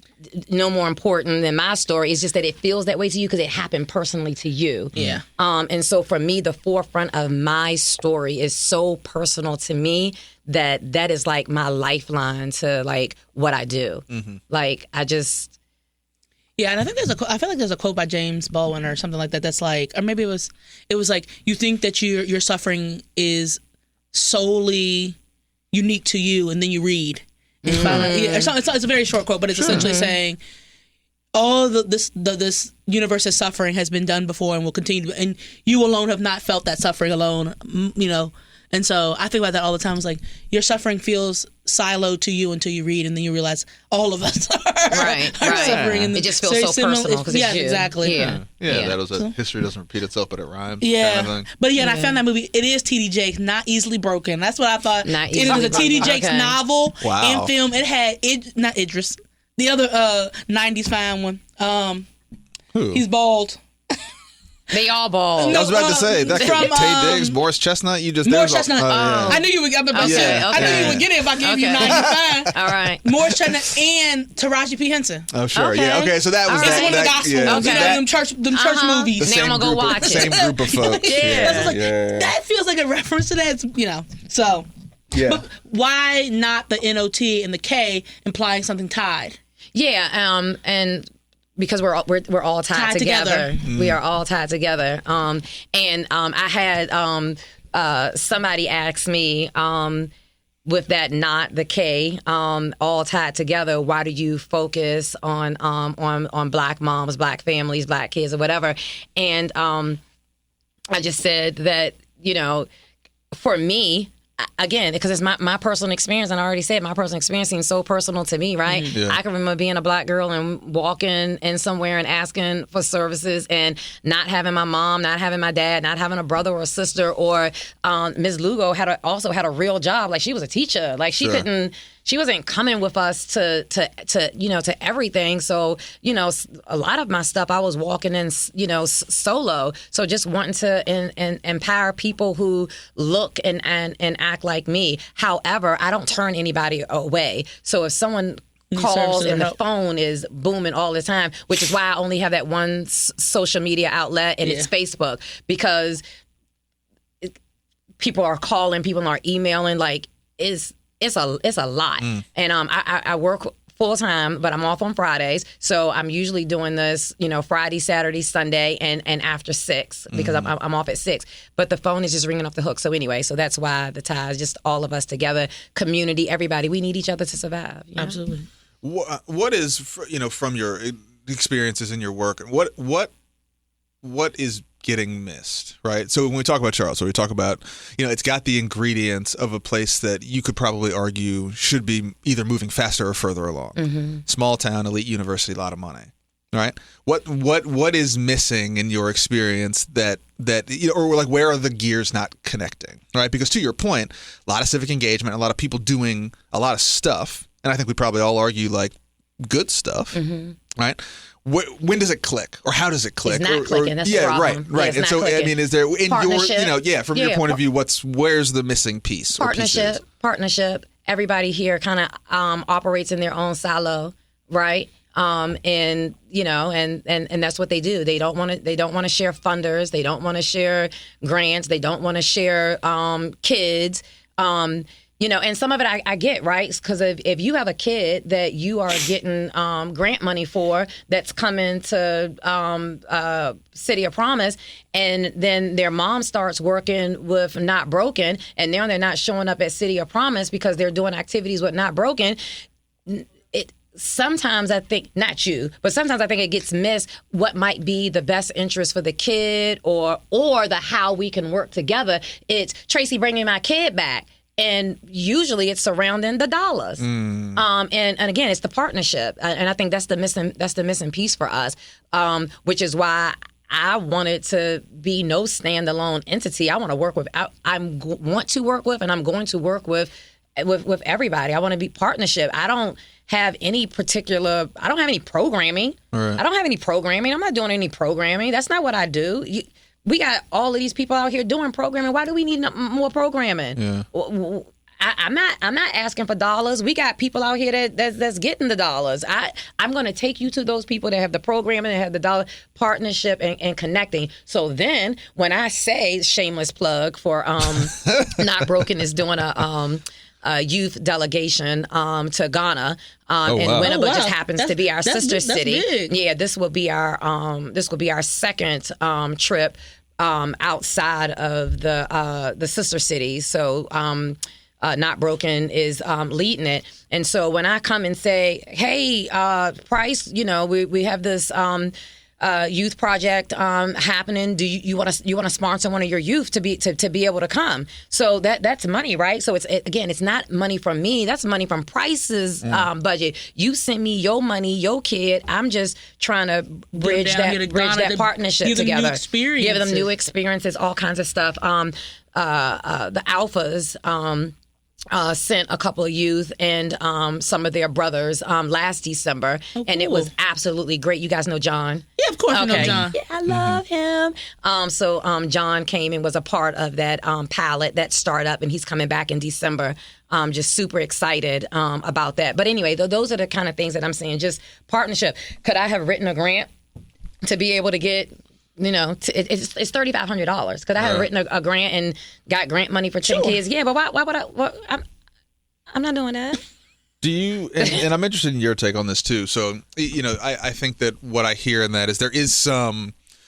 [SPEAKER 2] no more important than my story. It's just that it feels that way to you because it happened personally to you.
[SPEAKER 1] Yeah.
[SPEAKER 2] And so for me, the forefront of my story is so personal to me that is like my lifeline to like what I do. Mm-hmm. Like I just...
[SPEAKER 1] Yeah, and I think I feel like there's a quote by James Baldwin or something like that. That's like, or maybe it was like, you think that your suffering is solely unique to you, and then you read and find out. Yeah, it's a very short quote, but it's essentially saying all this universe's suffering has been done before and will continue, and you alone have not felt that suffering alone. You know. And so I think about that all the time. It's like your suffering feels siloed to you until you read, and then you realize all of us are suffering. And
[SPEAKER 2] it just feels so personal because it's you.
[SPEAKER 1] Exactly.
[SPEAKER 2] Yeah.
[SPEAKER 3] That was history doesn't repeat itself, but it rhymes.
[SPEAKER 1] Yeah.
[SPEAKER 3] Kind of thing.
[SPEAKER 1] But I found that movie. It is T.D. Jakes, Not Easily Broken. That's what I thought. It was a T.D. Jakes novel and film. It had not Idris, the other 90s fine one.
[SPEAKER 3] Who?
[SPEAKER 1] He's bald.
[SPEAKER 2] They all bald.
[SPEAKER 3] I was about to say that from Tay Diggs, Morris Chestnut.
[SPEAKER 1] Morris Chestnut. I knew you would. I knew you would get it if I gave you 95.
[SPEAKER 2] All right.
[SPEAKER 1] Morris Chestnut and Taraji P. Henson.
[SPEAKER 3] Oh sure, yeah, okay. So that was
[SPEAKER 1] it's one of the gospel, them church movies.
[SPEAKER 2] Now I'm gonna go watch it.
[SPEAKER 3] Same group of folks.
[SPEAKER 1] That feels like a reference to that. So. Yeah. But why not the NOT and the K implying something tied?
[SPEAKER 2] Yeah. And. Because we're all tied together. We are all tied together. And I had somebody ask me with that not the K, all tied together. Why do you focus on Black moms, Black families, Black kids, or whatever? And I just said that for me. Again, because it's my personal experience, and I already said my personal experience seems so personal to me, right? Mm-hmm. Yeah. I can remember being a Black girl and walking in somewhere and asking for services and not having my mom, not having my dad, not having a brother or a sister, or Ms. Lugo also had a real job. Like, she was a teacher. Like, she couldn't coming with us to everything. So, a lot of my stuff I was walking in, solo. So just wanting to empower people who look and act like me. However, I don't turn anybody away. So if someone calls and the phone is booming all the time, which is why I only have that one social media outlet, and it's Facebook, because people are calling, people are emailing, like it's a lot. And I work full time, but I'm off on Fridays, so I'm usually doing this, Friday, Saturday, Sunday, and after 6 because I'm off at 6. But the phone is just ringing off the hook. So anyway, so that's why the ties, just all of us together, community, everybody, we need each other to survive.
[SPEAKER 1] Absolutely.
[SPEAKER 3] What is, from your experiences in your work, what is getting missed, right? So when we talk about Charlotte, so we talk about, it's got the ingredients of a place that you could probably argue should be either moving faster or further along. Small town, elite university, a lot of money, right? What is missing in your experience that or like where are the gears not connecting, right? Because to your point, a lot of civic engagement, a lot of people doing a lot of stuff, and I think we probably all argue like good stuff, right? When does it click, or how does it click?
[SPEAKER 2] It's not clicking. That's the problem.
[SPEAKER 3] Right. And so,
[SPEAKER 2] clicking.
[SPEAKER 3] I mean, is there in
[SPEAKER 2] partnership.
[SPEAKER 3] from your point of view, where's the missing piece?
[SPEAKER 2] Partnership. Everybody here kind of operates in their own silo, right? And that's what they do. They don't want to share funders. They don't want to share grants. They don't want to share kids. And some of it I get, right? Because if you have a kid that you are getting grant money for that's coming to City of Promise, and then their mom starts working with Not Broken, and now they're not showing up at City of Promise because they're doing activities with Not Broken, sometimes I think, not you, but sometimes I think it gets missed what might be the best interest for the kid or the how we can work together. It's Tracey bringing my kid back. And usually it's surrounding the dollars. And again, it's the partnership. And I think that's the missing piece for us, which is why I wanted to be no standalone entity. I want to work with, and I'm going to work with everybody. I want to be partnership. I don't have any programming. Right. I don't have any programming. I'm not doing any programming. That's not what I do. We got all of these people out here doing programming. Why do we need more programming? Yeah. I'm not asking for dollars. We got people out here that's getting the dollars. I'm going to take you to those people that have the programming, that have the dollar partnership and connecting. So then when I say shameless plug for Not Broken is doing a youth delegation to Ghana, Winneba just happens to be our sister city. Big. Yeah, this will be our second trip outside of the sister cities. So Not Broken is leading it, and so when I come and say, "Hey, Price, we have this." Youth project happening. Do you want to sponsor one of your youth to be able to come? So that's money, right? So it's not money from me. That's money from Price's budget. You send me your money, your kid. I'm just trying to bridge that partnership together. Give them new experiences, all kinds of stuff. The Alphas. Sent a couple of youth and some of their brothers last December, and it was absolutely great. You guys know John?
[SPEAKER 1] Yeah, of course I know John.
[SPEAKER 2] Yeah, I love him. So John came and was a part of that pilot, that startup, and he's coming back in December. Just super excited about that. But anyway, those are the kind of things that I'm saying, just partnership. Could I have written a grant to be able to get... it's $3,500. Could I have written a grant and got grant money for 10 kids? Yeah, but why would I? I'm not doing that.
[SPEAKER 3] Do you? And I'm interested in your take on this too. So I think that what I hear in that is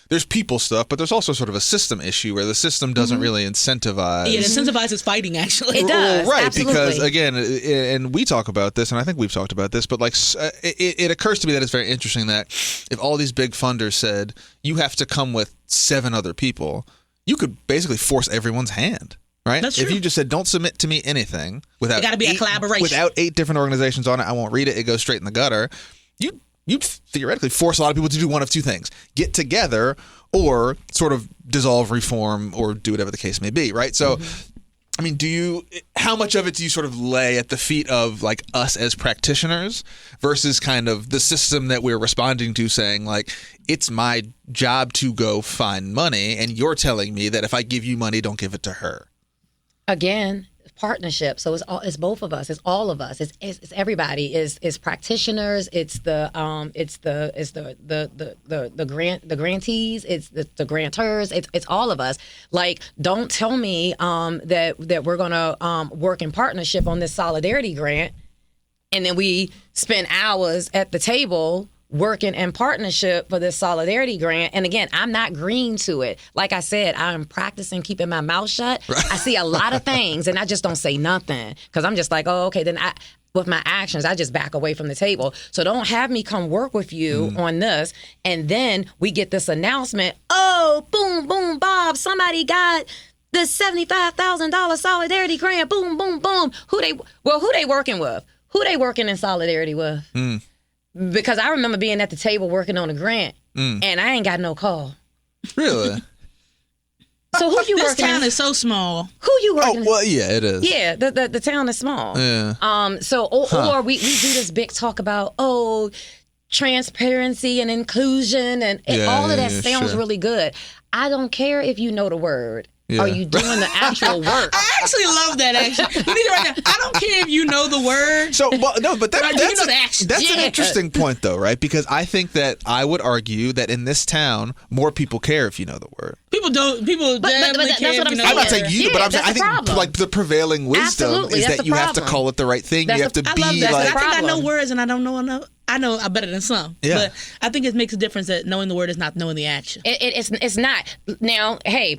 [SPEAKER 3] there's people stuff, but there's also sort of a system issue where the system doesn't really incentivize.
[SPEAKER 1] Yeah, it incentivizes fighting, actually.
[SPEAKER 2] It does,
[SPEAKER 3] right?
[SPEAKER 2] Absolutely.
[SPEAKER 3] Because again, and we talk about this, and I think we've talked about this, but like it occurs to me that it's very interesting that if all these big funders said you have to come with 7 other people, you could basically force everyone's hand. Right?
[SPEAKER 1] That's true.
[SPEAKER 3] If you just said, don't submit to me anything without...
[SPEAKER 1] It got to be a collaboration.
[SPEAKER 3] Without 8 different organizations on it, I won't read it. It goes straight in the gutter. You'd theoretically force a lot of people to do one of 2 things. Get together or sort of dissolve, reform, or do whatever the case may be, right? So I mean, how much of it do you sort of lay at the feet of like us as practitioners versus kind of the system that we're responding to, saying like, it's my job to go find money, and you're telling me that if I give you money, don't give it to her.
[SPEAKER 2] Again, partnership. So it's both of us. It's all of us. It's everybody. It's practitioners. It's the grantees. It's the grantors. It's all of us. Like, don't tell me that we're gonna work in partnership on this solidarity grant, and then we spend hours at the table working in partnership for this solidarity grant. And again, I'm not green to it. Like I said, I'm practicing keeping my mouth shut. Right. I see a lot of things and I just don't say nothing because I'm just like, oh, okay, then with my actions, I just back away from the table. So don't have me come work with you on this. And then we get this announcement, oh, boom, boom, Bob, somebody got this $75,000 solidarity grant, boom, boom, boom. Who they working with? Who they working in solidarity with? Because I remember being at the table working on a grant, and I ain't got no call.
[SPEAKER 3] Really?
[SPEAKER 2] So who you working?
[SPEAKER 1] This town is so small.
[SPEAKER 2] Who you working?
[SPEAKER 3] Oh, well, yeah, it is.
[SPEAKER 2] Yeah, the town is small.
[SPEAKER 3] Yeah.
[SPEAKER 2] So or we do this big talk about transparency and inclusion and all of that sounds really good. I don't care if you know the word. Yeah. Are you doing the actual work?
[SPEAKER 1] I actually love that. Actually, you need to write down. I don't care if you know the word.
[SPEAKER 3] So, well, no, but that's
[SPEAKER 1] you know the action.
[SPEAKER 3] That's an interesting point, though, right? Because I think that I would argue that in this town, more people care if you know the word.
[SPEAKER 1] People don't. People definitely care.
[SPEAKER 2] That's what I'm saying.
[SPEAKER 3] I'm not saying you, but I think
[SPEAKER 2] problem.
[SPEAKER 3] like the prevailing wisdom is that you have to call it the right thing. You have to be
[SPEAKER 1] like. I think I know
[SPEAKER 2] problem.
[SPEAKER 1] words and I don't know enough. I know I'm better than some.
[SPEAKER 3] Yeah.
[SPEAKER 1] But I think it makes a difference that knowing the word is not knowing the action.
[SPEAKER 2] It's not. Now, hey.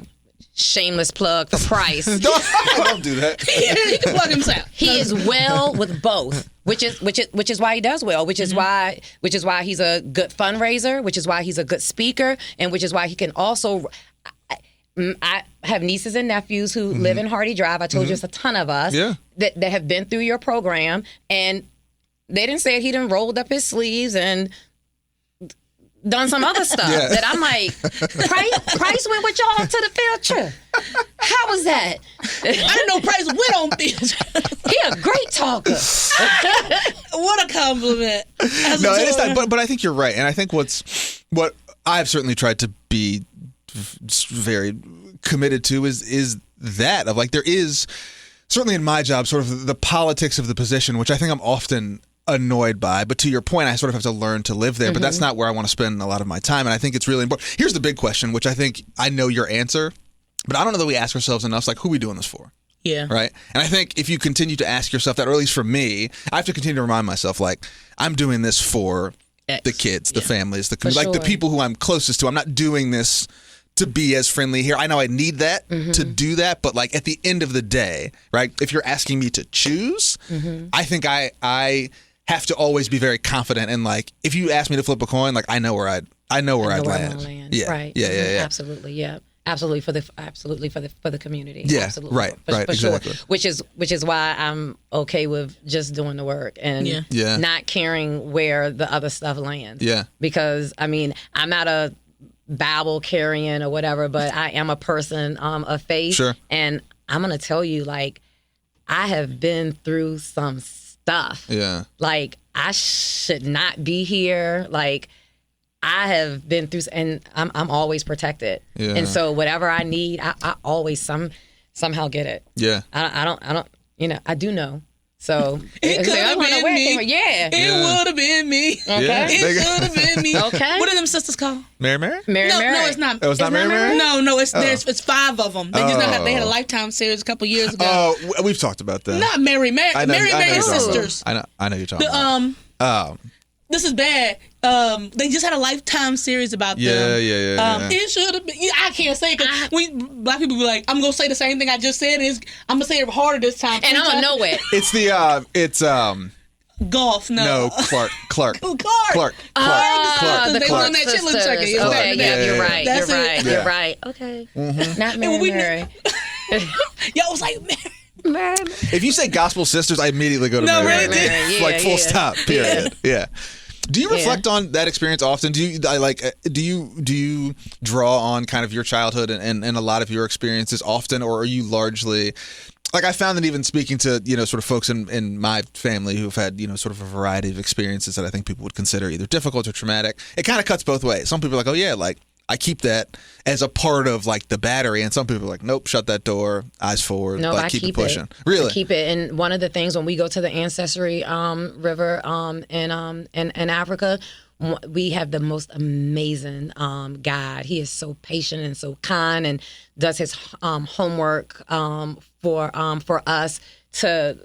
[SPEAKER 2] Shameless plug for Price.
[SPEAKER 3] Don't do that.
[SPEAKER 1] He can plug himself.
[SPEAKER 2] He is well with both, which is why he does well. Which is why he's a good fundraiser. Which is why he's a good speaker, and which is why he can also. I have nieces and nephews who live in Hardy Drive. I told you it's a ton of us that have been through your program, and they didn't say he done rolled up his sleeves and done some other stuff that I'm like, Price went with y'all to the field trip. How was that?
[SPEAKER 1] I didn't know Price went on field trip.
[SPEAKER 2] He a great talker.
[SPEAKER 1] What a compliment.
[SPEAKER 3] No, it is not, but I think you're right. And I think what I've certainly tried to be very committed to is that of like, there is certainly in my job sort of the politics of the position, which I think I'm often annoyed by, but to your point, I sort of have to learn to live there, but that's not where I want to spend a lot of my time, and I think it's really important. Here's the big question, which I think I know your answer, but I don't know that we ask ourselves enough, like, who are we doing this for?
[SPEAKER 1] Yeah.
[SPEAKER 3] Right? And I think if you continue to ask yourself that, or at least for me, I have to continue to remind myself, like, I'm doing this for the kids, the families, the like the people who I'm closest to. I'm not doing this to be as friendly here. I know I need that to do that, but like at the end of the day, right, if you're asking me to choose, I think I have to always be very confident in, like, if you ask me to flip a coin, like I know where I'd land. Yeah.
[SPEAKER 2] Right.
[SPEAKER 3] Yeah.
[SPEAKER 2] Absolutely. Yeah. Absolutely for the community.
[SPEAKER 3] Yeah.
[SPEAKER 2] Absolutely.
[SPEAKER 3] Right.
[SPEAKER 2] For
[SPEAKER 3] Exactly.
[SPEAKER 2] Sure. Which is why I'm okay with just doing the work and not caring where the other stuff lands.
[SPEAKER 3] Yeah.
[SPEAKER 2] Because I mean, I'm not a Bible carrying or whatever, but I am a person of faith.
[SPEAKER 3] Sure.
[SPEAKER 2] And I'm gonna tell you, like, I have been through some stuff.
[SPEAKER 3] Yeah.
[SPEAKER 2] Like, I should not be here. Like, I have been through, and I'm always protected.
[SPEAKER 3] Yeah.
[SPEAKER 2] And so whatever I need, I always somehow get it.
[SPEAKER 3] Yeah.
[SPEAKER 2] I don't, I do know. So
[SPEAKER 1] it could have been me. It would have been me.
[SPEAKER 2] Okay.
[SPEAKER 3] Yeah.
[SPEAKER 1] It should have been me.
[SPEAKER 2] Okay.
[SPEAKER 1] What are them sisters called?
[SPEAKER 3] Mary?
[SPEAKER 2] Mary.
[SPEAKER 1] No, it's not.
[SPEAKER 3] Oh, it's not Mary?
[SPEAKER 1] No, it's 5 of them. They just they had a Lifetime series a couple years ago.
[SPEAKER 3] Oh, we've talked about that.
[SPEAKER 1] Not Mary sisters.
[SPEAKER 3] I know you're talking about.
[SPEAKER 1] This is bad. They just had a Lifetime series about them.
[SPEAKER 3] Yeah.
[SPEAKER 1] It should have been. I can't say it because black people be like, I'm gonna say the same thing I just said. I'm gonna say it harder this time.
[SPEAKER 2] And I'm gonna know it.
[SPEAKER 3] It's
[SPEAKER 1] Golf.
[SPEAKER 3] No, Clark.
[SPEAKER 1] Clark.
[SPEAKER 2] The
[SPEAKER 3] Clark.
[SPEAKER 1] They won that chit lip second.
[SPEAKER 2] Okay, you're right.
[SPEAKER 1] That's
[SPEAKER 2] You're right. Okay. Not Mary.
[SPEAKER 1] Y'all was like, Mary.
[SPEAKER 3] If you say Gospel Sisters, I immediately go to Mary.
[SPEAKER 2] Yeah,
[SPEAKER 3] like full stop. Period. Yeah. Do you reflect on that experience often? Do you draw on kind of your childhood and a lot of your experiences often, or are you largely Like I found that even speaking to, sort of folks in my family who've had, sort of a variety of experiences that I think people would consider either difficult or traumatic, it kind of cuts both ways. Some people are like, oh yeah, like I keep that as a part of like the battery, and some people are like, nope, shut that door, eyes forward,
[SPEAKER 2] no,
[SPEAKER 3] but
[SPEAKER 2] I
[SPEAKER 3] keep it pushing. Really?
[SPEAKER 2] I keep it. And one of the things when we go to the Ancestry River in Africa, we have the most amazing guide. He is so patient and so kind, and does his homework for us to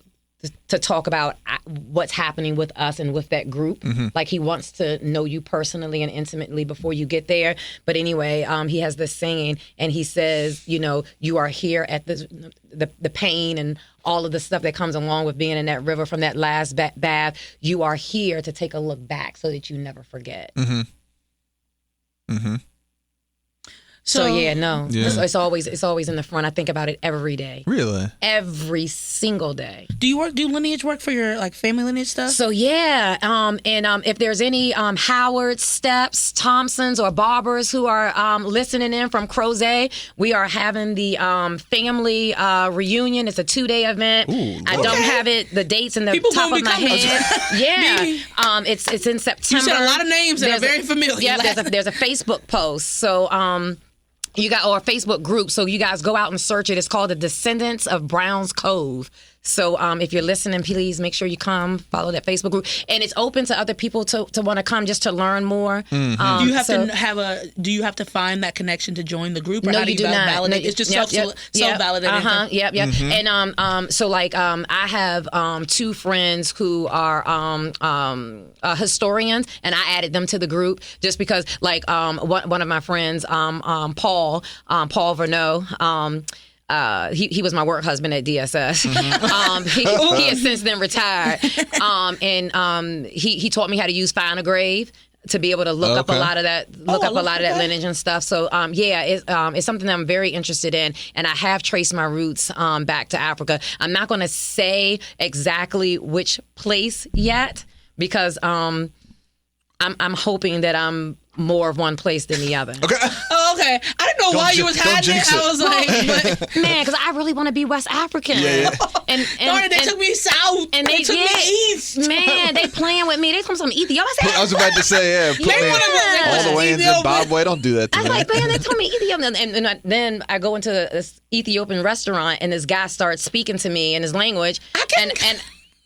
[SPEAKER 2] talk about what's happening with us and with that group. Like he wants to know you personally and intimately before you get there. But anyway, he has this saying, and he says, you are here at the pain and all of the stuff that comes along with being in that river from that last bath. You are here to take a look back so that you never forget. So yeah, no, it's always in the front. I think about it every day.
[SPEAKER 3] Really?
[SPEAKER 2] Every single day.
[SPEAKER 1] Do you do lineage work for your like family lineage stuff?
[SPEAKER 2] So yeah, and if there's any Howard, Steps, Thompsons, or Barbers who are listening in from Crozet, we are having the family reunion. It's a 2-day event. Ooh, I don't have the dates in the top of my head. Yeah, it's in September.
[SPEAKER 1] You said a lot of names that are very familiar.
[SPEAKER 2] Yeah, there's a Facebook post. So you got, or a Facebook group, so you guys go out and search it. It's called The Descendants of Browns Cove. So if you're listening, please make sure you come, follow that Facebook group. And it's open to other people to want to come just to learn more.
[SPEAKER 1] Do you have to find that connection to join the group? Or
[SPEAKER 2] no,
[SPEAKER 1] how do
[SPEAKER 2] you do not.
[SPEAKER 1] validate? It's just self-validating.
[SPEAKER 2] Yep. So like I have 2 friends who are historians, and I added them to the group just because like one of my friends, Paul Verneau, he was my work husband at DSS. He has since then retired. And he taught me how to use Find a Grave to be able to look up a lot of that, that lineage and stuff. So it's something that I'm very interested in, and I have traced my roots back to Africa. I'm not going to say exactly which place yet because I'm hoping that I'm more of one place than the other.
[SPEAKER 3] Okay.
[SPEAKER 1] Oh, okay. I didn't know why you was hiding it. I was like,
[SPEAKER 2] man, because I really want to be West African.
[SPEAKER 3] Yeah.
[SPEAKER 2] And
[SPEAKER 1] they took me south.
[SPEAKER 2] And they
[SPEAKER 1] took me east.
[SPEAKER 2] Man, they playing with me. They come from Ethiopia.
[SPEAKER 3] I was about to say, put me all the way in Zimbabwe. Don't do that to me.
[SPEAKER 2] I was like, man, they told me Ethiopia. And then I go into this Ethiopian restaurant, and this guy starts speaking to me in his language.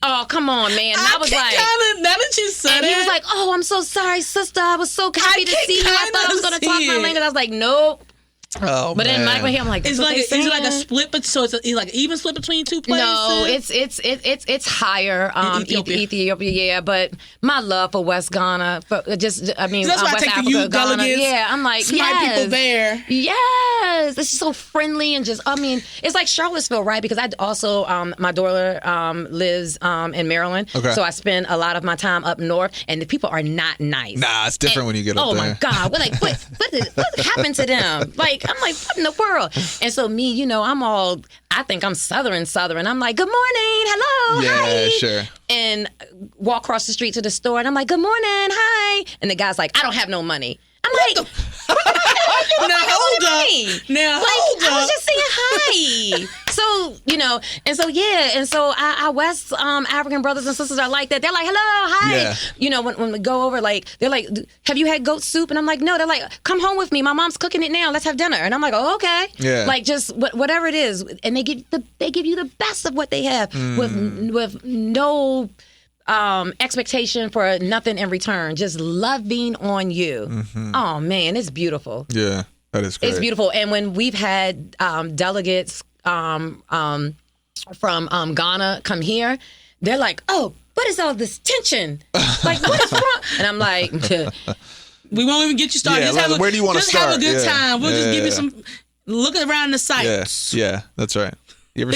[SPEAKER 2] Oh, come on, man. And I was like,
[SPEAKER 1] now that you said
[SPEAKER 2] it. He was like, oh, I'm so sorry, sister. I was so happy to see you. I thought I was going to talk my language. I was like, nope.
[SPEAKER 3] Oh,
[SPEAKER 2] but then Mike went here. I'm like,
[SPEAKER 1] is it like a split? But so it's like even split between 2 places.
[SPEAKER 2] No, it's higher. Ethiopia, yeah. But my love for West Ghana,
[SPEAKER 1] so that's why
[SPEAKER 2] West
[SPEAKER 1] I take
[SPEAKER 2] Africa,
[SPEAKER 1] you
[SPEAKER 2] Ghana.
[SPEAKER 1] delegates.
[SPEAKER 2] Yeah, I'm like,
[SPEAKER 1] smart people there.
[SPEAKER 2] Yes, it's so friendly and just. It's like Charlottesville, right? Because I also my daughter lives in Maryland, so I spend a lot of my time up north, and the people are not nice.
[SPEAKER 3] Nah, it's different when you get up there.
[SPEAKER 2] Oh my God, we're like, what happened to them? Like. I'm like, what in the world? And so me, I think I'm Southern. I'm like, good morning, hello, hi.
[SPEAKER 3] Yeah, sure.
[SPEAKER 2] And walk across the street to the store, and I'm like, good morning, hi. And the guy's like, I don't have no money. I'm like, hold up. I was just saying hi. So, and so our West African brothers and sisters are like that. They're like, hello, hi. Yeah. When we go over, like, they're like, have you had goat soup? And I'm like, no. They're like, come home with me. My mom's cooking it now. Let's have dinner. And I'm like, oh, okay.
[SPEAKER 3] Yeah.
[SPEAKER 2] Like, just whatever it is. And they give you the best of what they have with no expectation for nothing in return. Just love being on you. Mm-hmm. Oh, man, it's beautiful.
[SPEAKER 3] Yeah, that is great.
[SPEAKER 2] It's beautiful. And when we've had delegates from Ghana come here, they're like, oh, what is all this tension? Like, what is wrong? And I'm like,
[SPEAKER 1] we won't even get you started.
[SPEAKER 3] Yeah, where do you want to start?
[SPEAKER 1] Just have a good time. We'll just give you some, look around the sights.
[SPEAKER 3] Yeah, that's right. You ever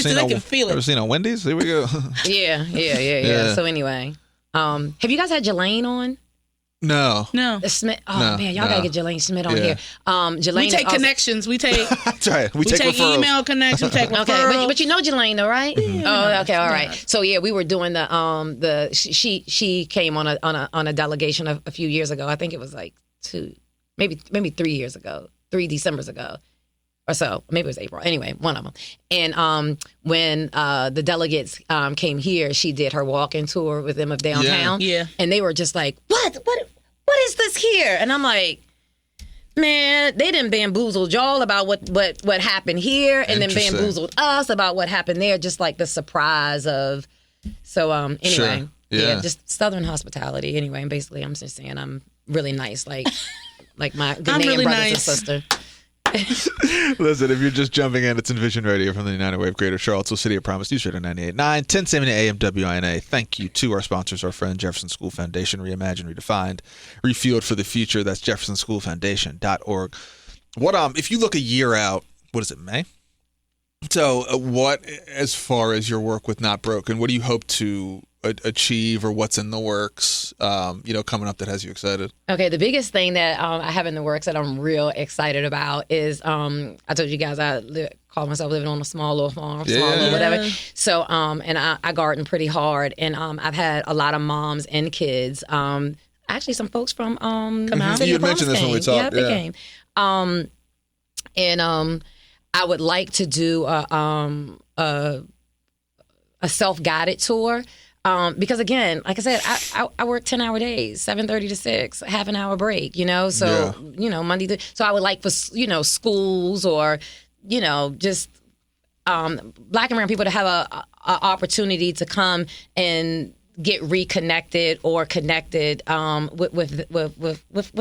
[SPEAKER 3] seen a Wendy's? Here we go.
[SPEAKER 2] Yeah. So anyway, have you guys had Jelaine on?
[SPEAKER 3] No.
[SPEAKER 2] Smith. Oh man, y'all gotta get Jelaine Smith on here. Jelaine.
[SPEAKER 1] We take connections. We take.
[SPEAKER 3] That's right. We take referrals.
[SPEAKER 1] Email connections. We take referrals.
[SPEAKER 2] Okay, but you know Jelaine though, right?
[SPEAKER 1] Yeah.
[SPEAKER 2] Oh, okay, all right. So yeah, we were doing she came on a delegation a few years ago. I think it was like 2, maybe 3 years ago, 3 Decembers ago. or so. Maybe it was April. Anyway, one of them. And when the delegates came here, she did her walk-in tour with them of downtown.
[SPEAKER 1] Yeah.
[SPEAKER 2] And they were just like, what is this here? And I'm like, man, they done bamboozled y'all about what happened here, and then bamboozled us about what happened there. Just like the surprise of. So anyway,
[SPEAKER 3] Sure. Yeah,
[SPEAKER 2] just Southern hospitality. Anyway, and basically, I'm just saying I'm really nice, like my Ghanaian
[SPEAKER 1] really
[SPEAKER 2] brothers
[SPEAKER 1] nice.
[SPEAKER 2] and sister.
[SPEAKER 3] Listen, if you're just jumping in, it's Envision Radio from the United Way of Greater Charlottesville, City of Promise, News Radio 98.9, 1070 AM WINA. Thank you to our sponsors, our friend Jefferson School Foundation, Reimagined, Redefined, Refueled for the Future. That's jeffersonschoolfoundation.org. What if you look a year out, what is it, May? So what, as far as your work with Not Broken, what do you hope to achieve, or what's in the works, coming up that has you excited?
[SPEAKER 2] Okay, the biggest thing that I have in the works that I'm real excited about is I told you guys I call myself living on a small little farm, whatever. So and I garden pretty hard, and I've had a lot of moms and kids. Actually, some folks from
[SPEAKER 3] you had mentioned this when we talked.
[SPEAKER 2] Yeah, they came. And I would like to do a self-guided tour. Because again, like I said, I work 10-hour days, 7:30 to 6, half an hour break, so, Monday. So I would like for, schools or, just Black and brown people to have a opportunity to come and get reconnected or connected with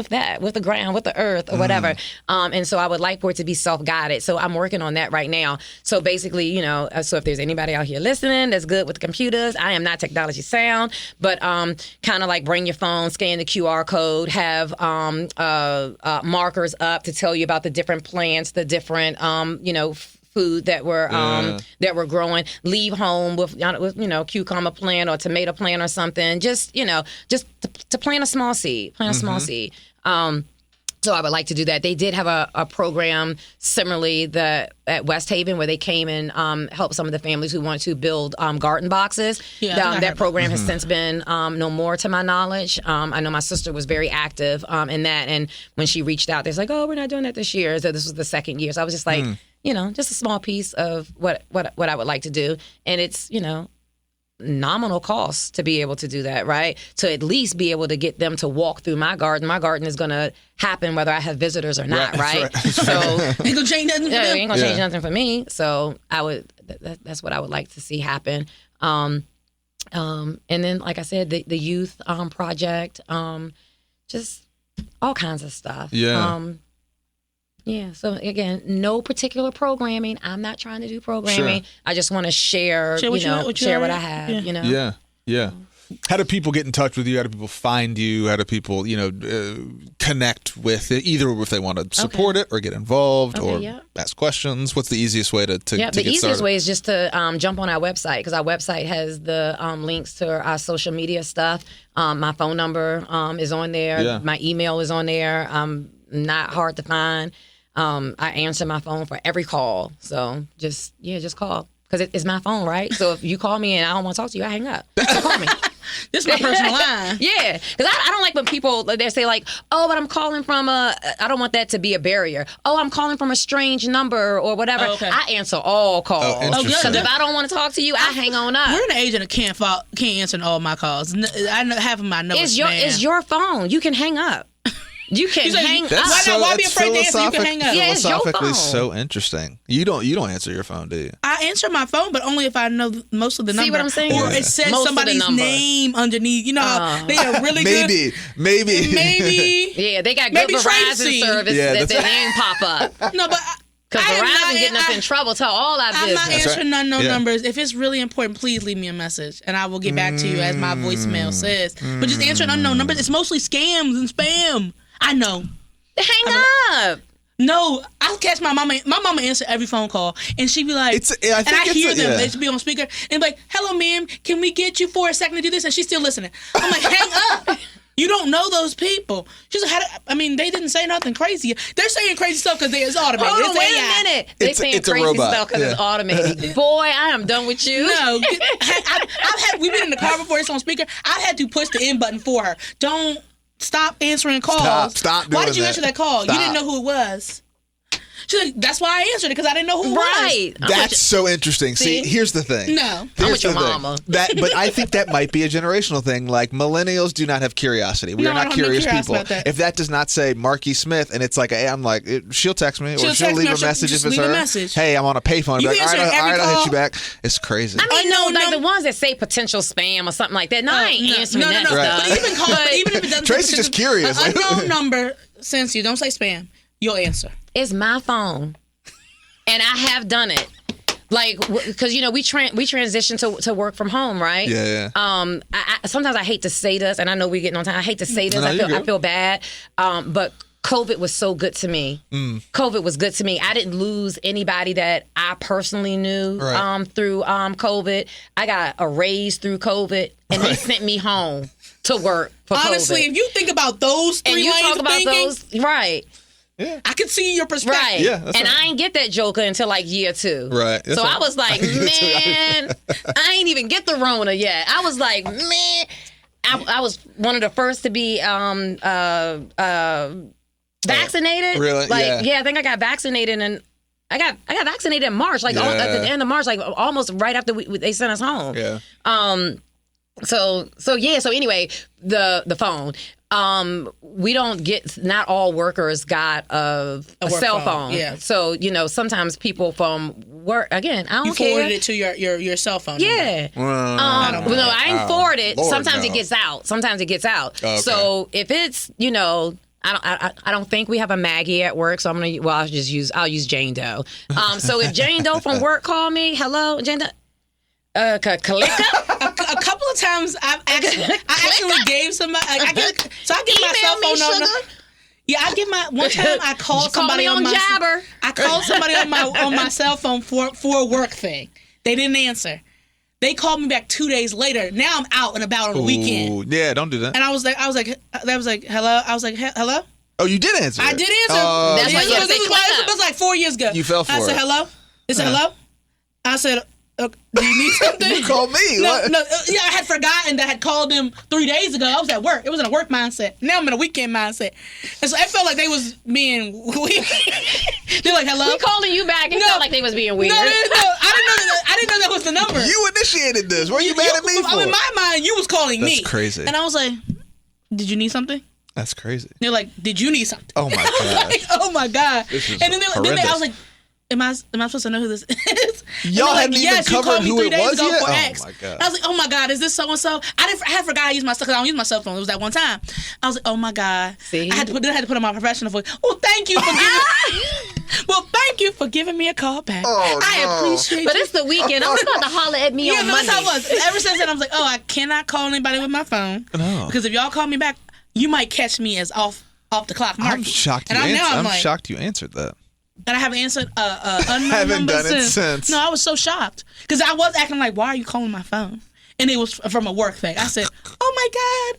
[SPEAKER 2] that, with the ground, with the earth, or whatever. And so I would like for it to be self-guided. So I'm working on that right now. So basically, so if there's anybody out here listening that's good with computers, I am not technology sound, but kind of like bring your phone, scan the QR code, have markers up to tell you about the different plants, the different, food that we're growing. Leave home with cucumber plant or tomato plant or something. Just to plant a small seed. So I would like to do that. They did have a program similarly at West Haven where they came and helped some of the families who wanted to build garden boxes. Yeah, that program has since been no more to my knowledge. I know my sister was very active in that, and when she reached out, they're like, "Oh, we're not doing that this year." So this was the second year. So I was just like, just a small piece of what I would like to do, and it's nominal cost to be able to do that, right? To at least be able to get them to walk through my garden. My garden is going to happen whether I have visitors or not, right? So
[SPEAKER 1] ain't gonna change nothing.
[SPEAKER 2] Ain't gonna change nothing for me. So I would. That's what I would like to see happen. And then, like I said, the youth project, just all kinds of stuff. Yeah. So again, no particular programming. I'm not trying to do programming. Sure. I just want to share what I have.
[SPEAKER 3] Yeah. How do people get in touch with you? How do people find you? How do people, connect with it? Either if they want to support it or get involved or ask questions. What's the easiest way to get started?
[SPEAKER 2] The easiest way is just to jump on our website, because our website has the links to our social media stuff. My phone number is on there. Yeah. My email is on there. Not hard to find. I answer my phone for every call. So just call. Because it's my phone, right? So if you call me and I don't want to talk to you, I hang up. So call me.
[SPEAKER 1] This is my personal line.
[SPEAKER 2] Yeah. Because I don't like when people, they say like, oh, but I'm calling from I don't want that to be a barrier. Oh, I'm calling from a strange number or whatever.
[SPEAKER 1] Oh, okay.
[SPEAKER 2] I answer all calls. Because if I don't want to talk to you, I hang on up.
[SPEAKER 1] We're in an age that can't answer all my calls. I know half of my numbers.
[SPEAKER 2] It's your phone. You can hang up. You can hang up.
[SPEAKER 1] Why be afraid to answer? You can hang up.
[SPEAKER 2] Yeah, it's your phone.
[SPEAKER 3] So interesting. You don't answer your phone, do you?
[SPEAKER 1] I answer my phone, but only if I know most of the number.
[SPEAKER 2] See what I'm saying?
[SPEAKER 1] Or it says most somebody's name underneath. You know how they are really good. Maybe.
[SPEAKER 2] Yeah, they got good Verizon service that their name pop up.
[SPEAKER 1] No, but
[SPEAKER 2] because Verizon getting us in trouble. Tell all our business.
[SPEAKER 1] I'm not answering no numbers. If it's really important, please leave me a message, and I will get back to you as my voicemail says. But just answering unknown numbers, it's mostly scams and spam. I know.
[SPEAKER 2] Hang up.
[SPEAKER 1] No, I'll catch my mama. My mama answer every phone call, and she be like, I hear them. They should be on speaker, and be like, "Hello, ma'am, can we get you for a second to do this?" And she's still listening. I'm like, "Hang up." You don't know those people. She's like, they didn't say nothing crazy. They're saying crazy stuff because it's automated.
[SPEAKER 2] Hold on, wait a minute. They're saying crazy stuff because it's automated. Boy, I am done with you.
[SPEAKER 1] No, we've been in the car before. It's on speaker. I've had to push the end button for her. Don't. Stop answering calls.
[SPEAKER 3] Stop doing that.
[SPEAKER 1] Why did you answer that call? You didn't know who it was. She's like, that's why I answered it, because I didn't know who it
[SPEAKER 2] Right.
[SPEAKER 1] was.
[SPEAKER 3] That's so interesting. See, here's the thing.
[SPEAKER 1] No.
[SPEAKER 2] I'm with your mama.
[SPEAKER 3] But I think that might be a generational thing. Like, millennials do not have curiosity. We are not curious people. If that does not say Marky Smith and it's like, hey, I'm like, she'll text me or she'll leave a message if it's her. Hey, I'm on a payphone. Like, all right, I'll hit you back. It's crazy.
[SPEAKER 2] I mean, like the ones that say potential spam or something like that. No, I ain't answering that stuff.
[SPEAKER 1] But even if it doesn't
[SPEAKER 3] Tracy's just curious.
[SPEAKER 1] An unknown number, since you don't say spam, you'll answer.
[SPEAKER 2] It's my phone, and I have done it. Like, because we transitioned to work from home, right?
[SPEAKER 3] Yeah.
[SPEAKER 2] Sometimes I hate to say this, and I know we're getting on time. I hate to say this. I feel bad, but COVID was so good to me. COVID was good to me. I didn't lose anybody that I personally knew through COVID. I got a raise through COVID, and they sent me home to work for
[SPEAKER 1] Honestly,
[SPEAKER 2] COVID.
[SPEAKER 1] if you think about those three lanes of thinking,
[SPEAKER 2] right.
[SPEAKER 3] Yeah.
[SPEAKER 1] I can see your perspective.
[SPEAKER 2] Right.
[SPEAKER 3] Yeah, that's
[SPEAKER 2] and I ain't get that joker until like year 2.
[SPEAKER 3] Right.
[SPEAKER 2] So I was like, man, I ain't even get the Rona yet. I was like, man, I was one of the first to be vaccinated.
[SPEAKER 3] Really?
[SPEAKER 2] Like, yeah, I think I got vaccinated and I got vaccinated in March, like at the end of March, like almost right after they sent us home.
[SPEAKER 3] Yeah.
[SPEAKER 2] So anyway, the phone. We don't get, not all workers got a cell phone.
[SPEAKER 1] Yeah.
[SPEAKER 2] So, sometimes people from work, again, I don't
[SPEAKER 1] you
[SPEAKER 2] care.
[SPEAKER 1] forwarded it to your cell phone
[SPEAKER 2] Yeah.
[SPEAKER 1] number.
[SPEAKER 2] I ain't forward it.
[SPEAKER 3] Lord,
[SPEAKER 2] Sometimes
[SPEAKER 3] no.
[SPEAKER 2] it gets out.
[SPEAKER 3] Okay.
[SPEAKER 2] So if it's, I don't think we have a Maggie at work, so I'll use Jane Doe. So if Jane Doe from work call me, hello, Jane Doe.
[SPEAKER 1] A couple of times I actually gave somebody. I give my cell phone number. Yeah, I give my one time I called somebody
[SPEAKER 2] on
[SPEAKER 1] my
[SPEAKER 2] Jabber.
[SPEAKER 1] I called somebody on my cell phone for a work thing. They didn't answer. They called me back 2 days later. Now I'm out and about on the weekend.
[SPEAKER 3] Yeah, don't do that.
[SPEAKER 1] And I was like, hello. I was like, hello.
[SPEAKER 3] Oh, you did answer.
[SPEAKER 1] I did answer.
[SPEAKER 2] That's why you have to say
[SPEAKER 1] it was like 4 years ago.
[SPEAKER 3] You fell for it.
[SPEAKER 1] I said hello. They said hello. I said, do you need something?
[SPEAKER 3] You called me.
[SPEAKER 1] No, I had forgotten that I had called them 3 days ago. I was at work. It was in a work mindset. Now I'm in a weekend mindset. And so I felt like they was being weird. They're like, hello?
[SPEAKER 2] We calling you back. It felt like they was being weird.
[SPEAKER 1] No. I didn't know that was the number.
[SPEAKER 3] You initiated this. What are you mad at me for?
[SPEAKER 1] In my mind, you was calling me.
[SPEAKER 3] That's crazy.
[SPEAKER 1] And I was like, did you need something?
[SPEAKER 3] That's crazy.
[SPEAKER 1] They're like, did you need something?
[SPEAKER 3] Oh, my God.
[SPEAKER 1] Like, oh, my God.
[SPEAKER 3] This is
[SPEAKER 1] and then
[SPEAKER 3] horrendous.
[SPEAKER 1] I was like, Am I supposed to know who this is?
[SPEAKER 3] Y'all hadn't even covered who it was yet?
[SPEAKER 1] For
[SPEAKER 3] oh,
[SPEAKER 1] X.
[SPEAKER 3] my God.
[SPEAKER 1] I was like, oh, my God, is this so-and-so? I had forgot I used my stuff because I don't use my cell phone. It was that one time. I was like, oh, my God.
[SPEAKER 2] See?
[SPEAKER 1] I had to put on my professional voice. Oh, thank you for giving me a call back.
[SPEAKER 3] Oh,
[SPEAKER 1] I appreciate
[SPEAKER 2] But
[SPEAKER 1] you.
[SPEAKER 2] it's the weekend. I'm about to holler at me on Monday.
[SPEAKER 1] That's how it was. Ever since then, I was like, oh, I cannot call anybody with my phone.
[SPEAKER 3] No.
[SPEAKER 1] Because if y'all call me back, you might catch me as off the clock market.
[SPEAKER 3] I'm shocked you answered that.
[SPEAKER 1] And I haven't answered unknown
[SPEAKER 3] Haven't
[SPEAKER 1] number
[SPEAKER 3] done it since.
[SPEAKER 1] No, I was so shocked because I was acting like, why are you calling my phone? And it was from a work thing. I said, oh my God,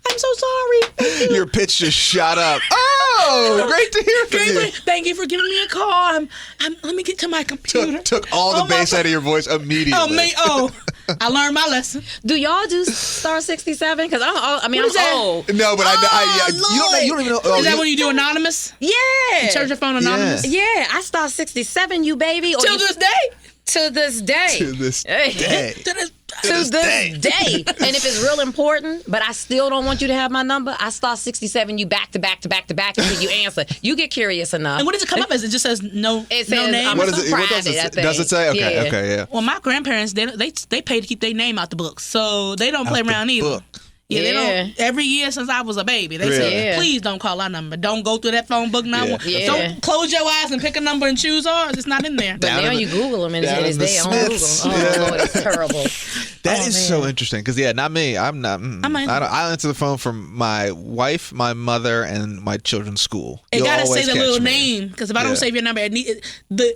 [SPEAKER 1] I'm so sorry. Thank you.
[SPEAKER 3] Your pitch just shot up. Oh, great to hear from you.
[SPEAKER 1] Thank you for giving me a call. Let me get to my computer.
[SPEAKER 3] Took all the bass out of your voice immediately.
[SPEAKER 1] I learned my lesson.
[SPEAKER 2] Do y'all do star 67? Because I'm old.
[SPEAKER 3] No, but you don't even know.
[SPEAKER 1] Is that when you do anonymous?
[SPEAKER 2] Yeah.
[SPEAKER 1] You charge your phone anonymous?
[SPEAKER 2] Yeah, I star 67, you baby.
[SPEAKER 1] Till this day.
[SPEAKER 2] To this day.
[SPEAKER 3] To this day.
[SPEAKER 2] To this day. And if it's real important, but I still don't want you to have my number, I star 67 you back to back until you answer. You get curious enough.
[SPEAKER 1] And what does it come up as? It just says no name?
[SPEAKER 3] What is it? What does it say? Okay, yeah.
[SPEAKER 1] Well, my grandparents, they pay to keep their name out the books, so they don't play around either.
[SPEAKER 3] Book.
[SPEAKER 1] Yeah, they don't. Every year since I was a baby, they said, please don't call our number. Don't go through that phone book now.
[SPEAKER 2] Yeah.
[SPEAKER 1] Don't close your eyes and pick a number and choose ours. It's not in there.
[SPEAKER 2] But now you Google them and it's there on Google. Oh, Lord, it's terrible.
[SPEAKER 3] That is so interesting because, not me. I'm not. I answer the phone from my wife, my mother, and my children's school.
[SPEAKER 1] It got to say the little name because if I don't save your number, the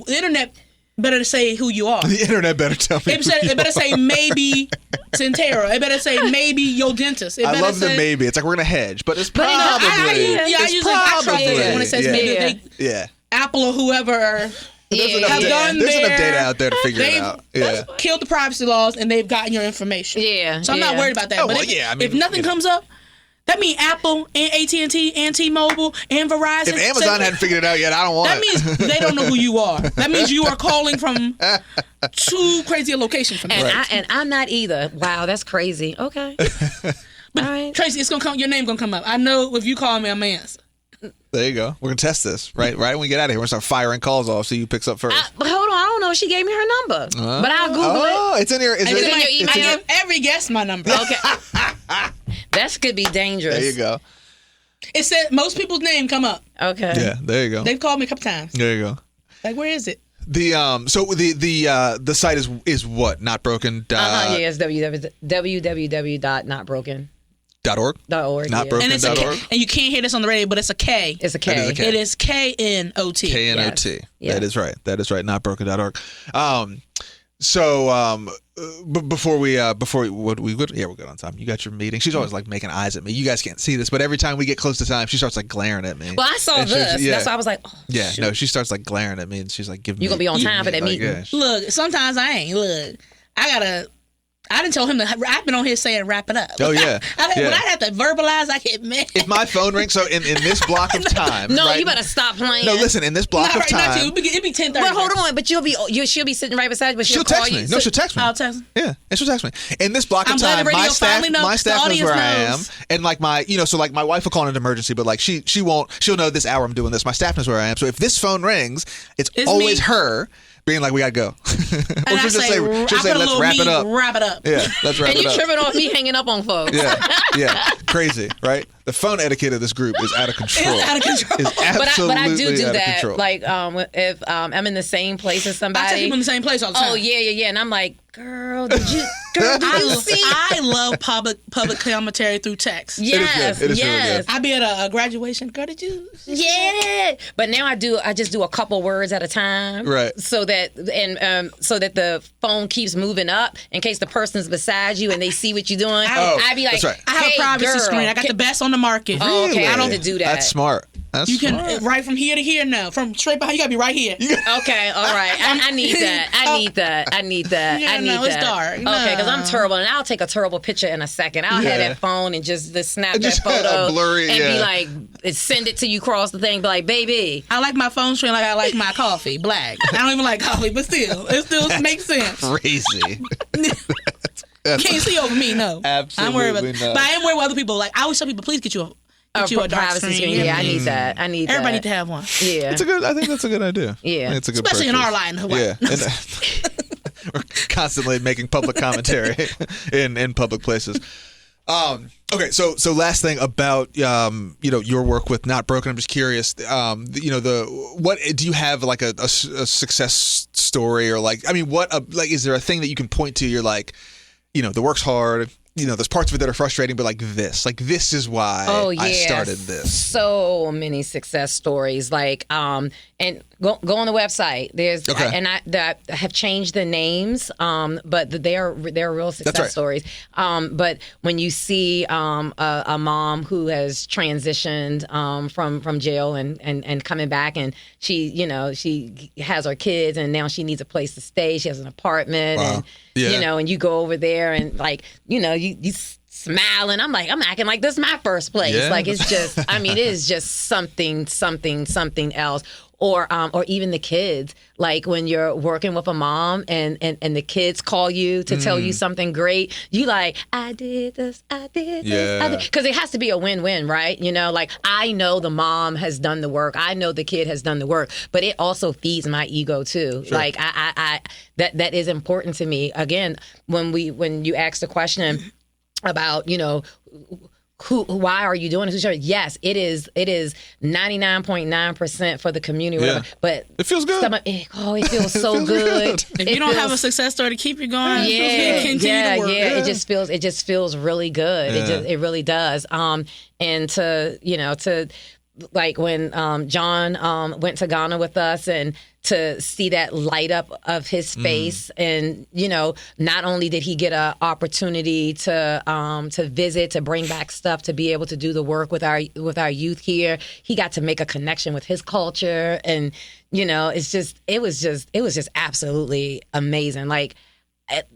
[SPEAKER 1] internet better say who you are.
[SPEAKER 3] The internet better tell me.
[SPEAKER 1] It better say maybe Centera. It better say maybe your dentist.
[SPEAKER 3] I love the maybe. It's like we're gonna hedge, but it's probably.
[SPEAKER 1] I trust it when it says maybe.
[SPEAKER 3] Yeah.
[SPEAKER 1] Apple or whoever.
[SPEAKER 3] There's enough data out there to figure it out. Yeah.
[SPEAKER 1] Killed the privacy laws and they've gotten your information.
[SPEAKER 2] Yeah.
[SPEAKER 1] So I'm not worried about that. But if nothing comes up, That means Apple and AT&T and T-Mobile and Verizon.
[SPEAKER 3] If Amazon hadn't figured it out yet, I don't want
[SPEAKER 1] that
[SPEAKER 3] it.
[SPEAKER 1] means they don't know who you are. That means you are calling from too crazy a location for me.
[SPEAKER 2] And I'm not either. Wow, that's crazy. Okay.
[SPEAKER 1] But all right. Tracey, it's gonna come. Your name gonna come up. I know if you call me, I'm gonna answer.
[SPEAKER 3] There you go. We're gonna test this right when we get out of here. We're gonna start firing calls off. See who picks up first.
[SPEAKER 2] Hold on, I don't know if she gave me her number, but I'll Google it.
[SPEAKER 3] Oh, it's in your.
[SPEAKER 2] It's in your email.
[SPEAKER 1] I give every guest my number.
[SPEAKER 2] Okay. That could be dangerous.
[SPEAKER 3] There you go.
[SPEAKER 1] It said most people's name come up.
[SPEAKER 2] Okay.
[SPEAKER 3] Yeah, there you go.
[SPEAKER 1] They've called me a couple times.
[SPEAKER 3] There you go.
[SPEAKER 1] Like, where is it?
[SPEAKER 3] The so the site is what? Notbroken.
[SPEAKER 2] Yeah, it's www.notbroken.org.
[SPEAKER 3] .org. Notbroken.org.
[SPEAKER 1] And you can't hear this on the radio, but it's a K.
[SPEAKER 2] It's a K.
[SPEAKER 1] It is KNOT.
[SPEAKER 3] KNOT.
[SPEAKER 2] Yes.
[SPEAKER 3] That is right. Notbroken.org. Before we we're good on time. You got your meeting. She's always like making eyes at me. You guys can't see this, but every time we get close to time, she starts like glaring at me.
[SPEAKER 2] Well, I saw this. That's why I was like,
[SPEAKER 3] shoot. No, she starts like glaring at me, and she's like, "Give me."
[SPEAKER 2] You gonna be on time for that meeting?
[SPEAKER 3] Yeah.
[SPEAKER 1] Look, sometimes I ain't. Look, I didn't tell him to. I've been on here saying wrap it up.
[SPEAKER 3] Oh yeah.
[SPEAKER 1] When I have to verbalize, I get mad.
[SPEAKER 3] If my phone rings, so in this block of time.
[SPEAKER 2] No,
[SPEAKER 3] right?
[SPEAKER 2] You better stop playing.
[SPEAKER 3] No, listen. In this block of time.
[SPEAKER 1] It'd be 10:30.
[SPEAKER 2] But hold on, but she'll be sitting right beside you. But she'll call
[SPEAKER 3] text me.
[SPEAKER 2] you.
[SPEAKER 3] No, she'll text me.
[SPEAKER 1] I'll text him.
[SPEAKER 3] Yeah, and she'll text me. In this block of
[SPEAKER 1] I'm glad
[SPEAKER 3] time,
[SPEAKER 1] the radio
[SPEAKER 3] my staff knows where I am,
[SPEAKER 1] knows.
[SPEAKER 3] and like my wife will call an emergency, but like she won't. She'll know this hour I'm doing this. My staff knows where I am. So if this phone rings, it's always
[SPEAKER 1] me.
[SPEAKER 3] her being like, we gotta go.
[SPEAKER 1] And
[SPEAKER 3] she'll say, let's wrap it up.
[SPEAKER 1] Wrap it up.
[SPEAKER 3] Yeah, let's wrap
[SPEAKER 2] And
[SPEAKER 3] it
[SPEAKER 2] you
[SPEAKER 3] up.
[SPEAKER 2] tripping off me hanging up on folks.
[SPEAKER 3] Yeah, crazy, right? The phone etiquette of this group is out of control.
[SPEAKER 1] It's out of control.
[SPEAKER 3] It's absolutely
[SPEAKER 2] But I do
[SPEAKER 3] out of
[SPEAKER 2] that.
[SPEAKER 3] control.
[SPEAKER 2] Like if I'm in the same place as somebody.
[SPEAKER 1] I text people in the same place all the time.
[SPEAKER 2] Oh yeah. And I'm like, girl, did you see?
[SPEAKER 1] I love public commentary through text.
[SPEAKER 2] Yes,
[SPEAKER 3] It is
[SPEAKER 2] yes.
[SPEAKER 3] really good.
[SPEAKER 1] I be at a graduation. Girl, did you?
[SPEAKER 2] Yeah, but now I just do a couple words at a time,
[SPEAKER 3] Right.
[SPEAKER 2] So that the phone keeps moving up in case the person's beside you and they see what you're doing. I'd be like,
[SPEAKER 3] that's right.
[SPEAKER 1] I have
[SPEAKER 2] hey,
[SPEAKER 1] a privacy
[SPEAKER 2] girl,
[SPEAKER 1] screen. I got the best on the market.
[SPEAKER 2] Oh, okay, I
[SPEAKER 3] Really?
[SPEAKER 2] need to do that.
[SPEAKER 3] That's smart.
[SPEAKER 1] You can right from here to here now. From straight behind, you gotta be right here.
[SPEAKER 2] Okay, all right. I need that. I need that.
[SPEAKER 1] Yeah,
[SPEAKER 2] I need
[SPEAKER 1] no,
[SPEAKER 2] that.
[SPEAKER 1] it's dark.
[SPEAKER 2] Okay, because I'm
[SPEAKER 1] No.
[SPEAKER 2] terrible, and I'll take a terrible picture in a second. I'll have that phone and just snap that
[SPEAKER 3] Just
[SPEAKER 2] photo
[SPEAKER 3] blurry,
[SPEAKER 2] and
[SPEAKER 3] yeah.
[SPEAKER 2] be like, send it to you across the thing. Be like, baby.
[SPEAKER 1] I like my phone screen like I like my coffee, black. I don't even like coffee, but still, it still makes sense.
[SPEAKER 3] Crazy.
[SPEAKER 1] Can't see over me, no.
[SPEAKER 3] Absolutely
[SPEAKER 1] I'm worried about,
[SPEAKER 3] not.
[SPEAKER 1] but I am worried about other people. Like I always tell people, please get you a dark
[SPEAKER 2] Privacy
[SPEAKER 1] screen.
[SPEAKER 2] Yeah, I need that. I need
[SPEAKER 1] Everybody
[SPEAKER 2] that.
[SPEAKER 1] need to have one,
[SPEAKER 2] Yeah.
[SPEAKER 3] I think that's a good idea.
[SPEAKER 2] Yeah.
[SPEAKER 3] I think it's a good
[SPEAKER 1] especially in
[SPEAKER 3] purchase.
[SPEAKER 1] our line. Hawaii.
[SPEAKER 3] Yeah. We're constantly making public commentary in public places. Okay, so last thing about your work with Not Broken. I'm just curious. What do you have like a success story or like? I mean, is there a thing that you can point to? You're like, the work's hard. There's parts of it that are frustrating, but like this is why I started this.
[SPEAKER 2] So many success stories. Like, and go on the website. There's, and I have changed the names, but they're real success stories. But when you see a mom who has transitioned from jail and coming back, and she has her kids, and now she needs a place to stay. She has an apartment, and and you go over there, and like you smiling. I'm acting like this is my first place.
[SPEAKER 3] Yeah.
[SPEAKER 2] Like it's just, it is just something else. Or even the kids, like when you're working with a mom and the kids call you to tell you something great, you like, I did this, because it has to be a win-win, right? Like I know the mom has done the work, I know the kid has done the work, but it also feeds my ego too. Sure. Like I that is important to me. Again, when you ask the question about why are you doing this? Yes, it is 99.9% for the community, but
[SPEAKER 3] it feels good.
[SPEAKER 2] It feels so good.
[SPEAKER 1] If you don't have a success story to keep you going, continue to work.
[SPEAKER 2] It just feels really good.
[SPEAKER 3] Yeah.
[SPEAKER 2] It really does. And to like when John went to Ghana with us, and to see that light up of his face, and not only did he get an opportunity to visit, to bring back stuff, to be able to do the work with our youth here, he got to make a connection with his culture, and it was just absolutely amazing. Like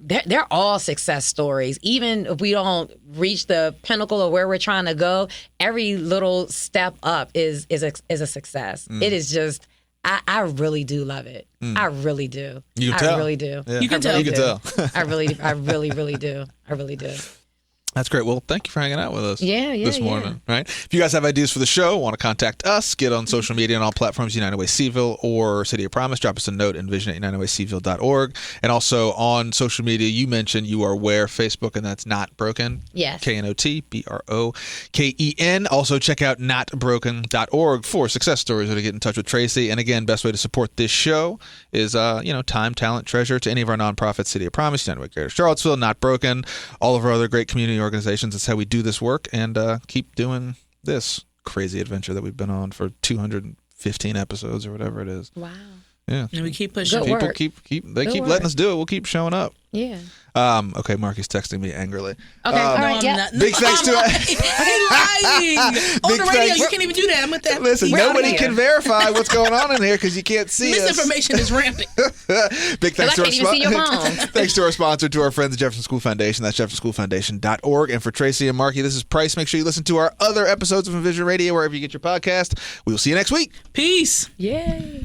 [SPEAKER 2] they're all success stories. Even if we don't reach the pinnacle of where we're trying to go, every little step up is a success. It is just, I really do love it. I really do.
[SPEAKER 3] You can tell.
[SPEAKER 2] I really do.
[SPEAKER 3] Yeah.
[SPEAKER 1] You can tell.
[SPEAKER 3] You can tell.
[SPEAKER 2] I really do. I really do.
[SPEAKER 3] That's great. Well, thank you for hanging out with us this morning.
[SPEAKER 2] Yeah.
[SPEAKER 3] Right? If you guys have ideas for the show, want to contact us, get on social media on all platforms, United Way Cville or City of Promise. Drop us a note, envision@unitedwaycville.org. And also on social media, you mentioned you are where? Facebook, and that's Not Broken.
[SPEAKER 2] Yes.
[SPEAKER 3] KNOTBROKEN. Also check out notbroken.org for success stories or to get in touch with Tracey. And again, best way to support this show is time, talent, treasure to any of our nonprofits, City of Promise, United Way Greater Charlottesville, Not Broken, all of our other great community organizations. That's how we do this work and keep doing this crazy adventure that we've been on for 215 episodes or whatever it is.
[SPEAKER 2] Wow.
[SPEAKER 3] Yeah.
[SPEAKER 1] And we keep pushing.
[SPEAKER 3] People keep letting us do it. We'll keep showing up.
[SPEAKER 2] Yeah.
[SPEAKER 3] Okay, Marky's texting me angrily.
[SPEAKER 2] Okay. All right. Yeah.
[SPEAKER 3] Big thanks to
[SPEAKER 1] He's lying. On the radio, you can't even do that. I'm with that.
[SPEAKER 3] Listen, nobody can verify what's going on in here because you can't see us.
[SPEAKER 1] Misinformation is rampant.
[SPEAKER 3] Big thanks to
[SPEAKER 2] I can't even see your phone.
[SPEAKER 3] Thanks to our sponsor, to our friends at Jefferson School Foundation. That's jeffersonschoolfoundation.org. And for Tracey and Marky, this is Price. Make sure you listen to our other episodes of Envision Radio wherever you get your podcast. We will see you next week.
[SPEAKER 1] Peace.
[SPEAKER 2] Yay.